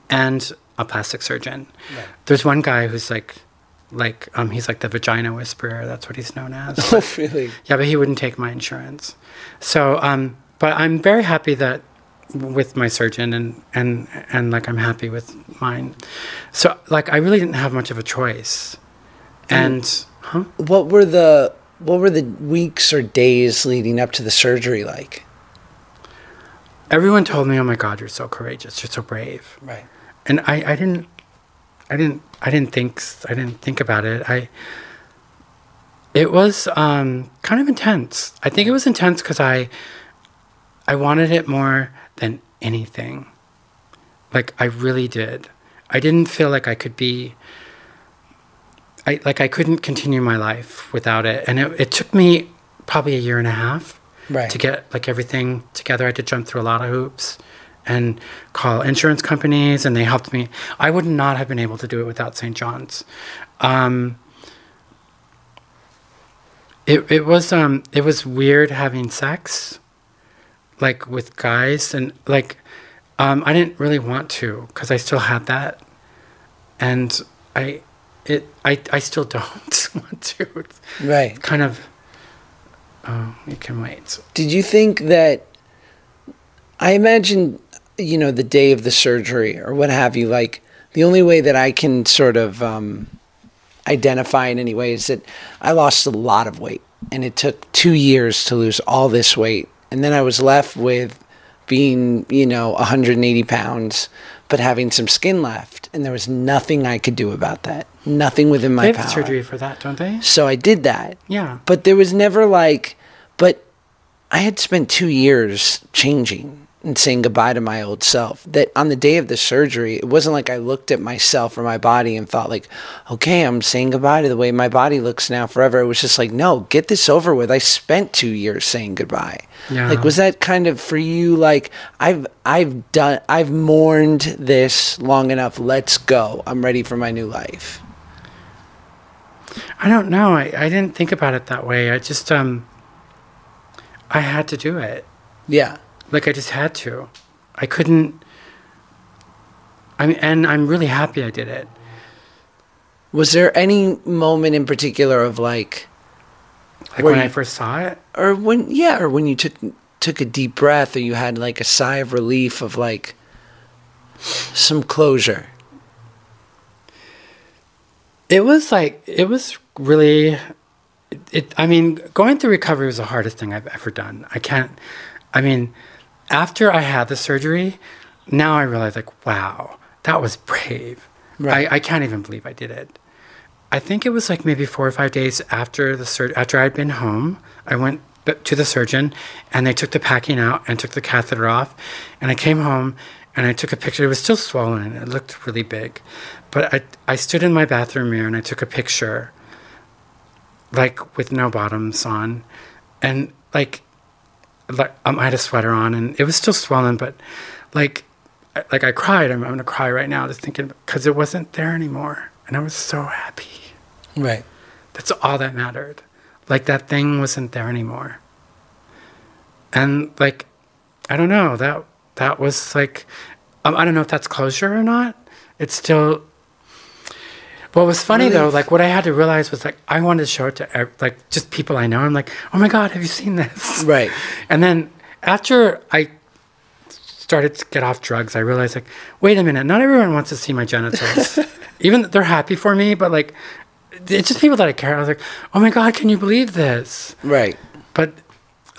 and a plastic surgeon. Right. There's one guy who's he's like the vagina whisperer. That's what he's known as. Oh, really? Yeah, but he wouldn't take my insurance. So, but I'm very happy that with my surgeon and like I'm happy with mine. So like I really didn't have much of a choice. And What were the weeks or days leading up to the surgery like? everyone told me, "Oh my God, you're so courageous. You're so brave." Right. And I didn't think about it. It was kind of intense. I think it was intense because I wanted it more than anything. Like I really did. I didn't feel like I could be. I couldn't continue my life without it, and it took me probably 1.5 years Right. to get like everything together. I had to jump through a lot of hoops and call insurance companies, and they helped me. I would not have been able to do it without St. John's. It was weird having sex, like with guys, and like I didn't really want to because I still had that, and I still don't want to. It's Right. kind of. Oh, you can wait. Did you think that, I imagine, the day of the surgery or what have you, like the only way that I can sort of identify in any way is that I lost a lot of weight, and it took 2 years to lose all this weight. And then I was left with being, 180 pounds, but having some skin left. And there was nothing I could do about that. Nothing within my They power. have surgery for that, don't they? So I did that. Yeah. But there was never but I had spent 2 years changing and saying goodbye to my old self. That on the day of the surgery, it wasn't like I looked at myself or my body and thought like, okay, I'm saying goodbye to the way my body looks now forever. It was just like, no, get this over with. I spent 2 years saying goodbye. Yeah. Like, was that kind of for you? Like, I've mourned this long enough. Let's go. I'm ready for my new life. I don't know. I didn't think about it that way. I just I had to do it. Yeah. Like I just had to. I couldn't. And I'm really happy I did it. Was there any moment in particular of like When I first saw it? or when you took a deep breath, or you had like a sigh of relief of like some closure? It was really, going through recovery was the hardest thing I've ever done. After I had the surgery, now I realize like, wow, that was brave. Right. I can't even believe I did it. I think it was like maybe 4 or 5 days after after I'd been home, I went to the surgeon, and they took the packing out and took the catheter off, and I came home and I took a picture. It was still swollen and it looked really big, but I stood in my bathroom mirror and I took a picture, like with no bottoms on, and I had a sweater on and it was still swollen, but like I cried. I'm gonna cry right now just thinking, because it wasn't there anymore, and I was so happy. Right. That's all that mattered. Like that thing wasn't there anymore. And like, I don't know, that was like, I don't know if that's closure or not. It's still, what was funny though, like what I had to realize was like, I wanted to show it to like just people I know. I'm like, oh my God, have you seen this? Right. And then after I started to get off drugs, I realized like, wait a minute, not everyone wants to see my genitals. Even they're happy for me, but like, it's just people that I care. I was like, oh my God, can you believe this? Right. But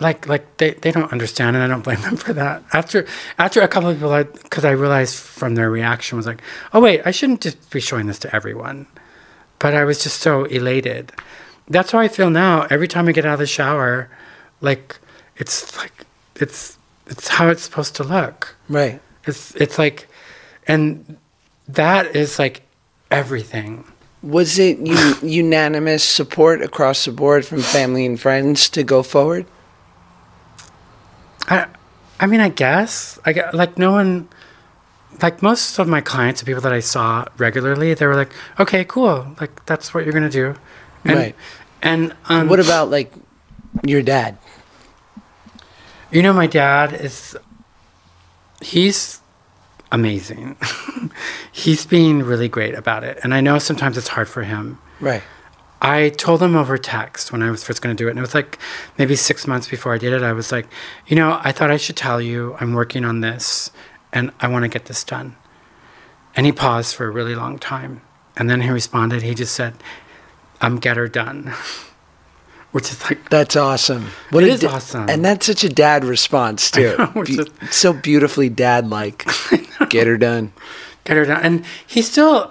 they don't understand, and I don't blame them for that. After a couple of people, because I realized from their reaction was like, oh wait, I shouldn't just be showing this to everyone. But I was just so elated. That's how I feel now. Every time I get out of the shower, it's how it's supposed to look. Right. It's like, and that is like everything. Was it unanimous support across the board from family and friends to go forward? I mean, I guess no one, like most of my clients, the people that I saw regularly, they were like, okay, cool, like that's what you're gonna do. And, right. And what about like your dad? You know, my dad he's amazing. He's being really great about it, and I know sometimes it's hard for him. Right. I told him over text when I was first going to do it, and it was like maybe 6 months before I did it. I was like, I thought I should tell you I'm working on this, and I want to get this done. And he paused for a really long time, and then he responded. He just said, "Get her done," which is like, that's awesome. It is awesome, and that's such a dad response too. So beautifully dad-like. Get her done. Get her done. And he still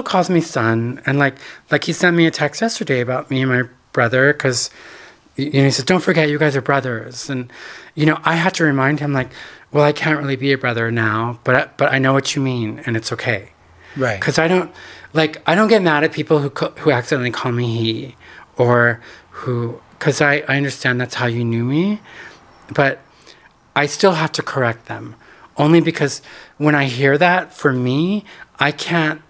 calls me son. And like he sent me a text yesterday about me and my brother, because, he says, don't forget, you guys are brothers. And, I had to remind him, like, well, I can't really be a brother now, but I know what you mean, and it's okay. Right. Because I don't get mad at people who accidentally call me he, or because I understand that's how you knew me, but I still have to correct them. Only because when I hear that, for me, I can't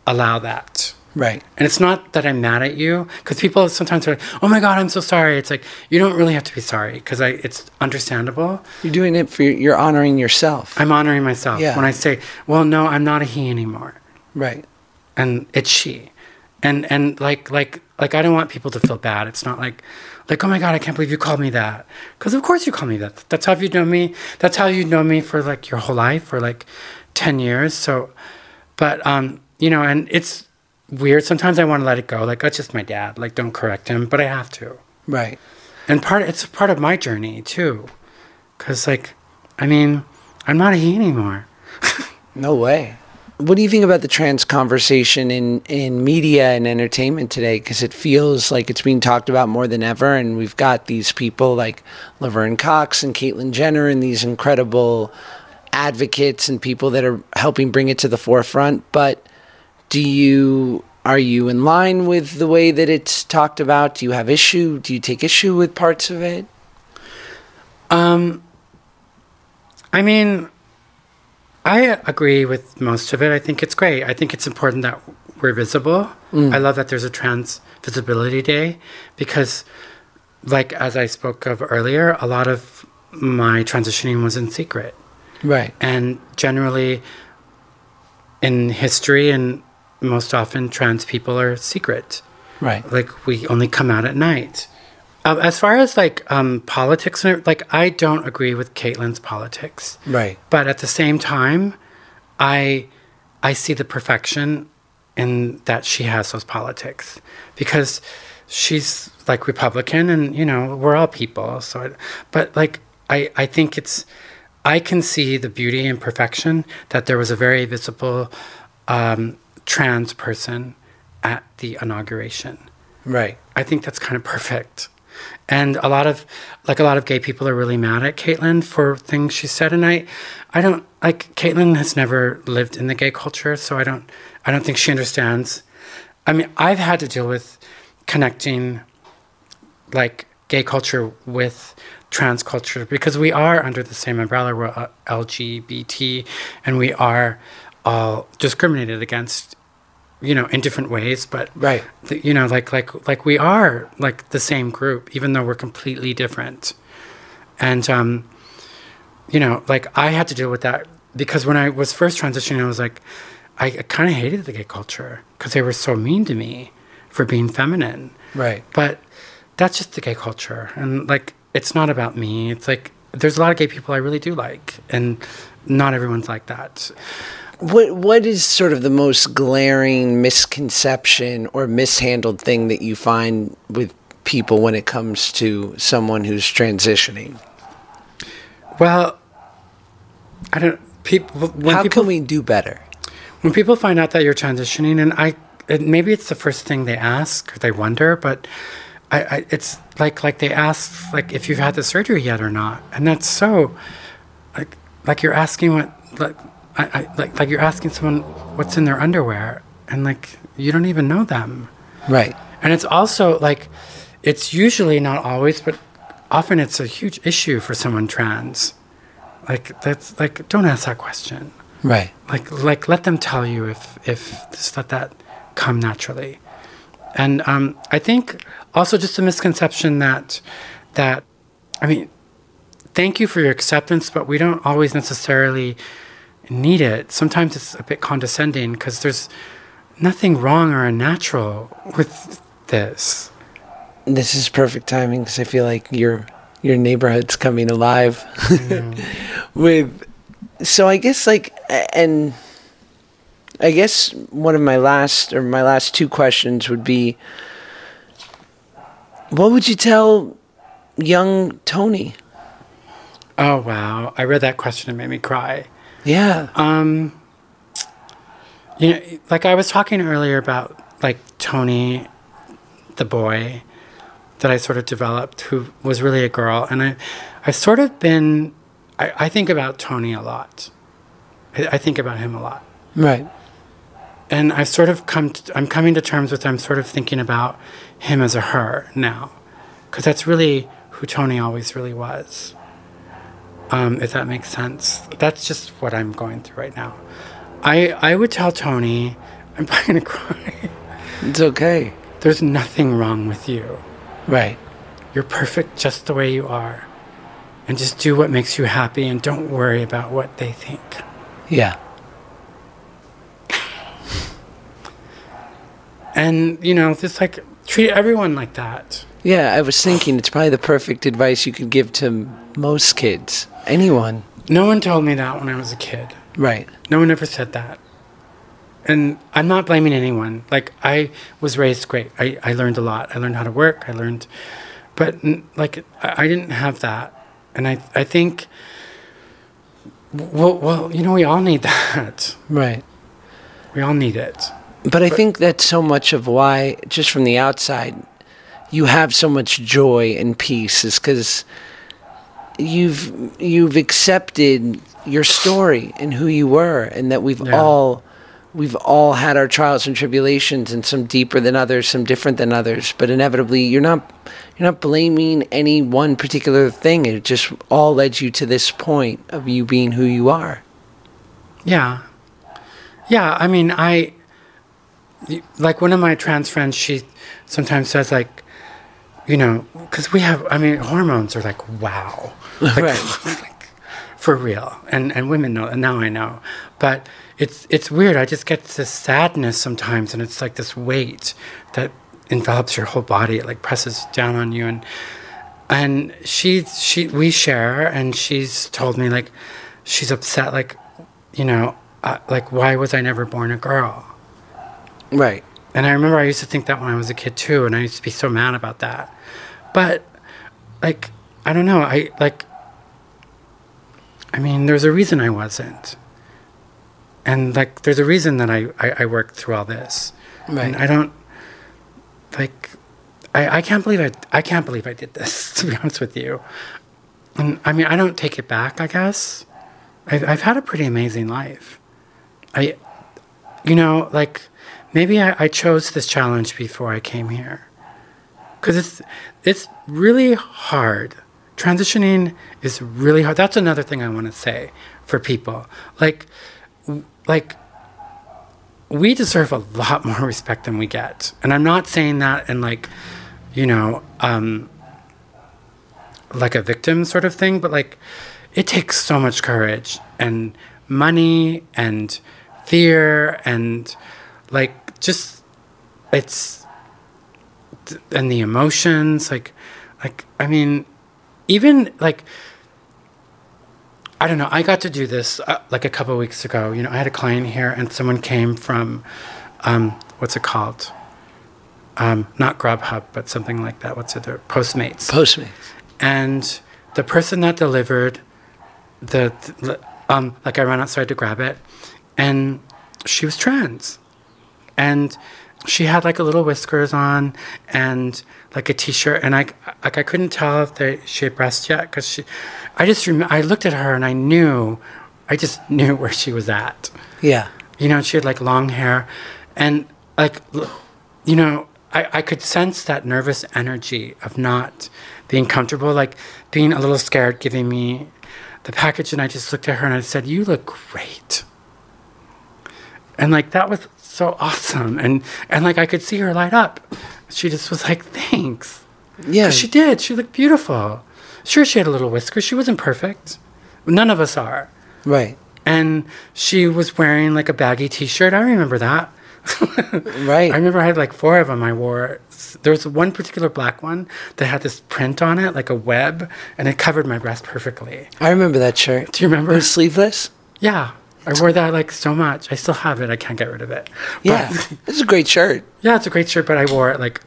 allow that. Right. And it's not that I'm mad at you, because people sometimes are like, oh my God, I'm so sorry. It's like, you don't really have to be sorry, because it's understandable. You're doing it you're honoring yourself. I'm honoring myself. Yeah. When I say, well, no, I'm not a he anymore. Right. And it's she. And like I don't want people to feel bad. It's not like, oh my God, I can't believe you called me that. Because of course you call me that. That's how you know me. That's how you know me for like your whole life, for like 10 years. So, but, and it's weird. Sometimes I want to let it go. Like, that's just my dad. Like, don't correct him, but I have to. Right. And it's part of my journey too. Because I'm not a he anymore. No way. What do you think about the trans conversation in media and entertainment today? Because it feels like it's being talked about more than ever, and we've got these people like Laverne Cox and Caitlyn Jenner and these incredible advocates and people that are helping bring it to the forefront. But are you in line with the way that it's talked about? Do you have issue? Do you take issue with parts of it? I agree with most of it. I think it's great. I think it's important that we're visible. I love that there's a Trans Visibility Day, because, like, as I spoke of earlier, a lot of my transitioning was in secret. Right. And generally, in history, and most often, trans people are secret. Right. Like, we only come out at night. As far as politics, I don't agree with Caitlyn's politics. Right. But at the same time, I see the perfection in that she has those politics, because she's like Republican, and we're all people. So, I think I can see the beauty and perfection that there was a very visible trans person at the inauguration. Right. I think that's kind of perfect. And a lot of gay people are really mad at Caitlyn for things she said, and I don't Caitlyn has never lived in the gay culture, so I don't think she understands. I've had to deal with connecting gay culture with trans culture, because we are under the same umbrella. We're LGBT, and we are all discriminated against, in different ways, but right. We are like the same group, even though we're completely different. And, I had to deal with that, because when I was first transitioning, I was like, I kind of hated the gay culture, because they were so mean to me for being feminine. Right. But that's just the gay culture. And it's not about me. It's there's a lot of gay people I really do like, and not everyone's like that. What is sort of the most glaring misconception or mishandled thing that you find with people when it comes to someone who's transitioning? Well, I don't. People. How can we do better? When people find out that you're transitioning, and maybe it's the first thing they ask or they wonder, but it's like they ask like if you've had the surgery yet or not, and that's so like you're asking like you're asking someone what's in their underwear, and like you don't even know them, right? And it's also like it's usually, not always, but often it's a huge issue for someone trans. Like that's like, don't ask that question. Right. Like let them tell you if just let that come naturally. And I think also just a misconception that I mean, thank you for your acceptance, but we don't always necessarily need it. Sometimes it's a bit condescending because there's nothing wrong or unnatural with this. This is perfect timing because I feel like your neighborhood's coming alive so I guess and I guess one of my last two questions would be, what would you tell young Tony? Oh wow, I read that question and made me cry. Yeah. You know, like I was talking earlier about like Tony, the boy that I sort of developed, who was really a girl, and I've sort of been. I think about Tony a lot. I think about him a lot. Right. And I've sort of I'm coming to terms with, I'm sort of thinking about him as a her now. Because that's really who Tony always really was. If that makes sense. That's just what I'm going through right now. I would tell Tony, I'm probably going to cry. It's okay. There's nothing wrong with you. Right. You're perfect just the way you are. And just do what makes you happy and don't worry about what they think. Yeah. And, you know, just like treat everyone like that. Yeah, I was thinking it's probably the perfect advice you could give to most kids. Anyone. No one told me that when I was a kid. Right. No one ever said that. And I'm not blaming anyone. Like, I was raised great. I learned a lot. I learned how to work. But, like, I didn't have that. And I think, well, you know, we all need that. Right. We all need it. But I think that's so much of why, just from the outside, you have so much joy and peace is because you've accepted your story and who you were, and that we've all had our trials and tribulations, and some deeper than others, some different than others. But inevitably, you're not blaming any one particular thing. It just all led you to this point of you being who you are. Yeah. Yeah, I mean, like one of my trans friends, she sometimes says like, you know, because we have, I mean, hormones are like, wow. Like, Right. like, for real. And women know, and now I know. But it's weird. I just get this sadness sometimes, and it's like this weight that envelops your whole body. It like presses down on you. And we share, and she's told me like, she's upset, like, you know, like, why was I never born a girl? Right. And I remember I used to think that when I was a kid too, and I used to be so mad about that. But, like, I don't know, I mean, there's a reason I wasn't. And, like, there's a reason that I worked through all this. Right. And I don't, like, I can't believe I did this, to be honest with you. And, I mean, I don't take it back, I guess. I've had a pretty amazing life. You know, like, maybe I chose this challenge before I came here. Because it's really hard. Transitioning is really hard. That's another thing I want to say for people. Like, we deserve a lot more respect than we get. And I'm not saying that in like, you know, like a victim sort of thing, but like, it takes so much courage and money and fear and like just and the emotions, like I mean, even like, I don't know, I got to do this like a couple of weeks ago. You know, I had a client here, and someone came from what's it called, not Grubhub, but something like that. What's it? Postmates. Postmates. And the person that delivered like I ran outside to grab it, and she was trans, and she had like a little whiskers on and like a t-shirt, and I couldn't tell if she had breasts yet, because I looked at her and I just knew where she was at. Yeah. You know, she had like long hair, and like, you know, I could sense that nervous energy of not being comfortable, like being a little scared, giving me the package, and I just looked at her and I said, "You look great." And like, that was so awesome. And like, I could see her light up. She just was like, "Thanks." Yeah. She did. She looked beautiful. Sure, she had a little whisker. She wasn't perfect. None of us are. Right. And she was wearing like a baggy t-shirt. I remember that. Right. I remember I had like 4 of them I wore. There was one particular black one that had this print on it, like a web, and it covered my breast perfectly. I remember that shirt. Do you remember? It was sleeveless? Yeah. I wore that like so much. I still have it. I can't get rid of it. Yeah. It's a great shirt. Yeah, it's a great shirt, but I wore it like,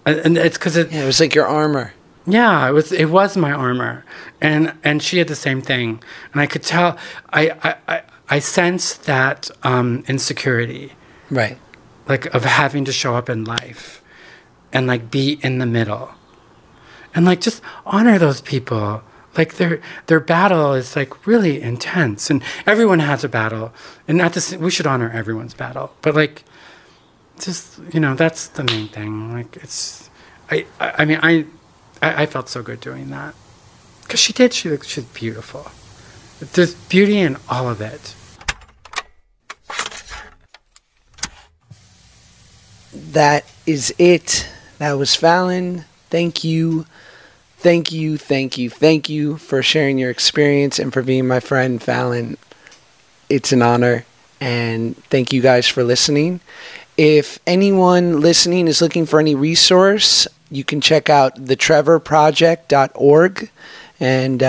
and it's because it. Yeah, it was like your armor. Yeah, it was my armor, and she had the same thing, and I could tell. I sensed that insecurity. Right. Like, of having to show up in life and like be in the middle, and like just honor those people. Like, their battle is like really intense, and everyone has a battle, and we should honor everyone's battle. But like, just, you know, that's the main thing. Like, it's I mean I felt so good doing that, because she's beautiful. There's beauty in all of it. That is it. That was Fallon. Thank you. Thank you, thank you, thank you for sharing your experience and for being my friend, Fallon. It's an honor. And thank you guys for listening. If anyone listening is looking for any resource, you can check out thetrevorproject.org. And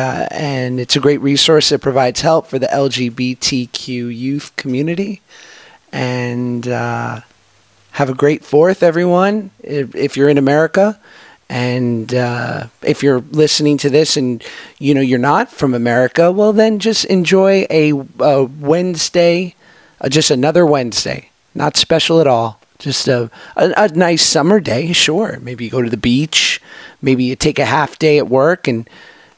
it's a great resource that provides help for the LGBTQ youth community. And have a great 4th, everyone, if you're in America. And if you're listening to this and, you know, you're not from America, well, then just enjoy a Wednesday, just another Wednesday. Not special at all. Just a nice summer day, sure. Maybe you go to the beach. Maybe you take a half day at work and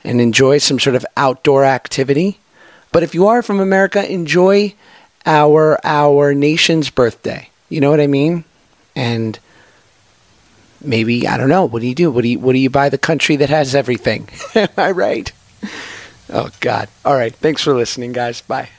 enjoy some sort of outdoor activity. But if you are from America, enjoy our nation's birthday. You know what I mean? And maybe, I don't know, what do you do? What do you buy the country that has everything? Am I right? Oh, God. All right. Thanks for listening, guys. Bye.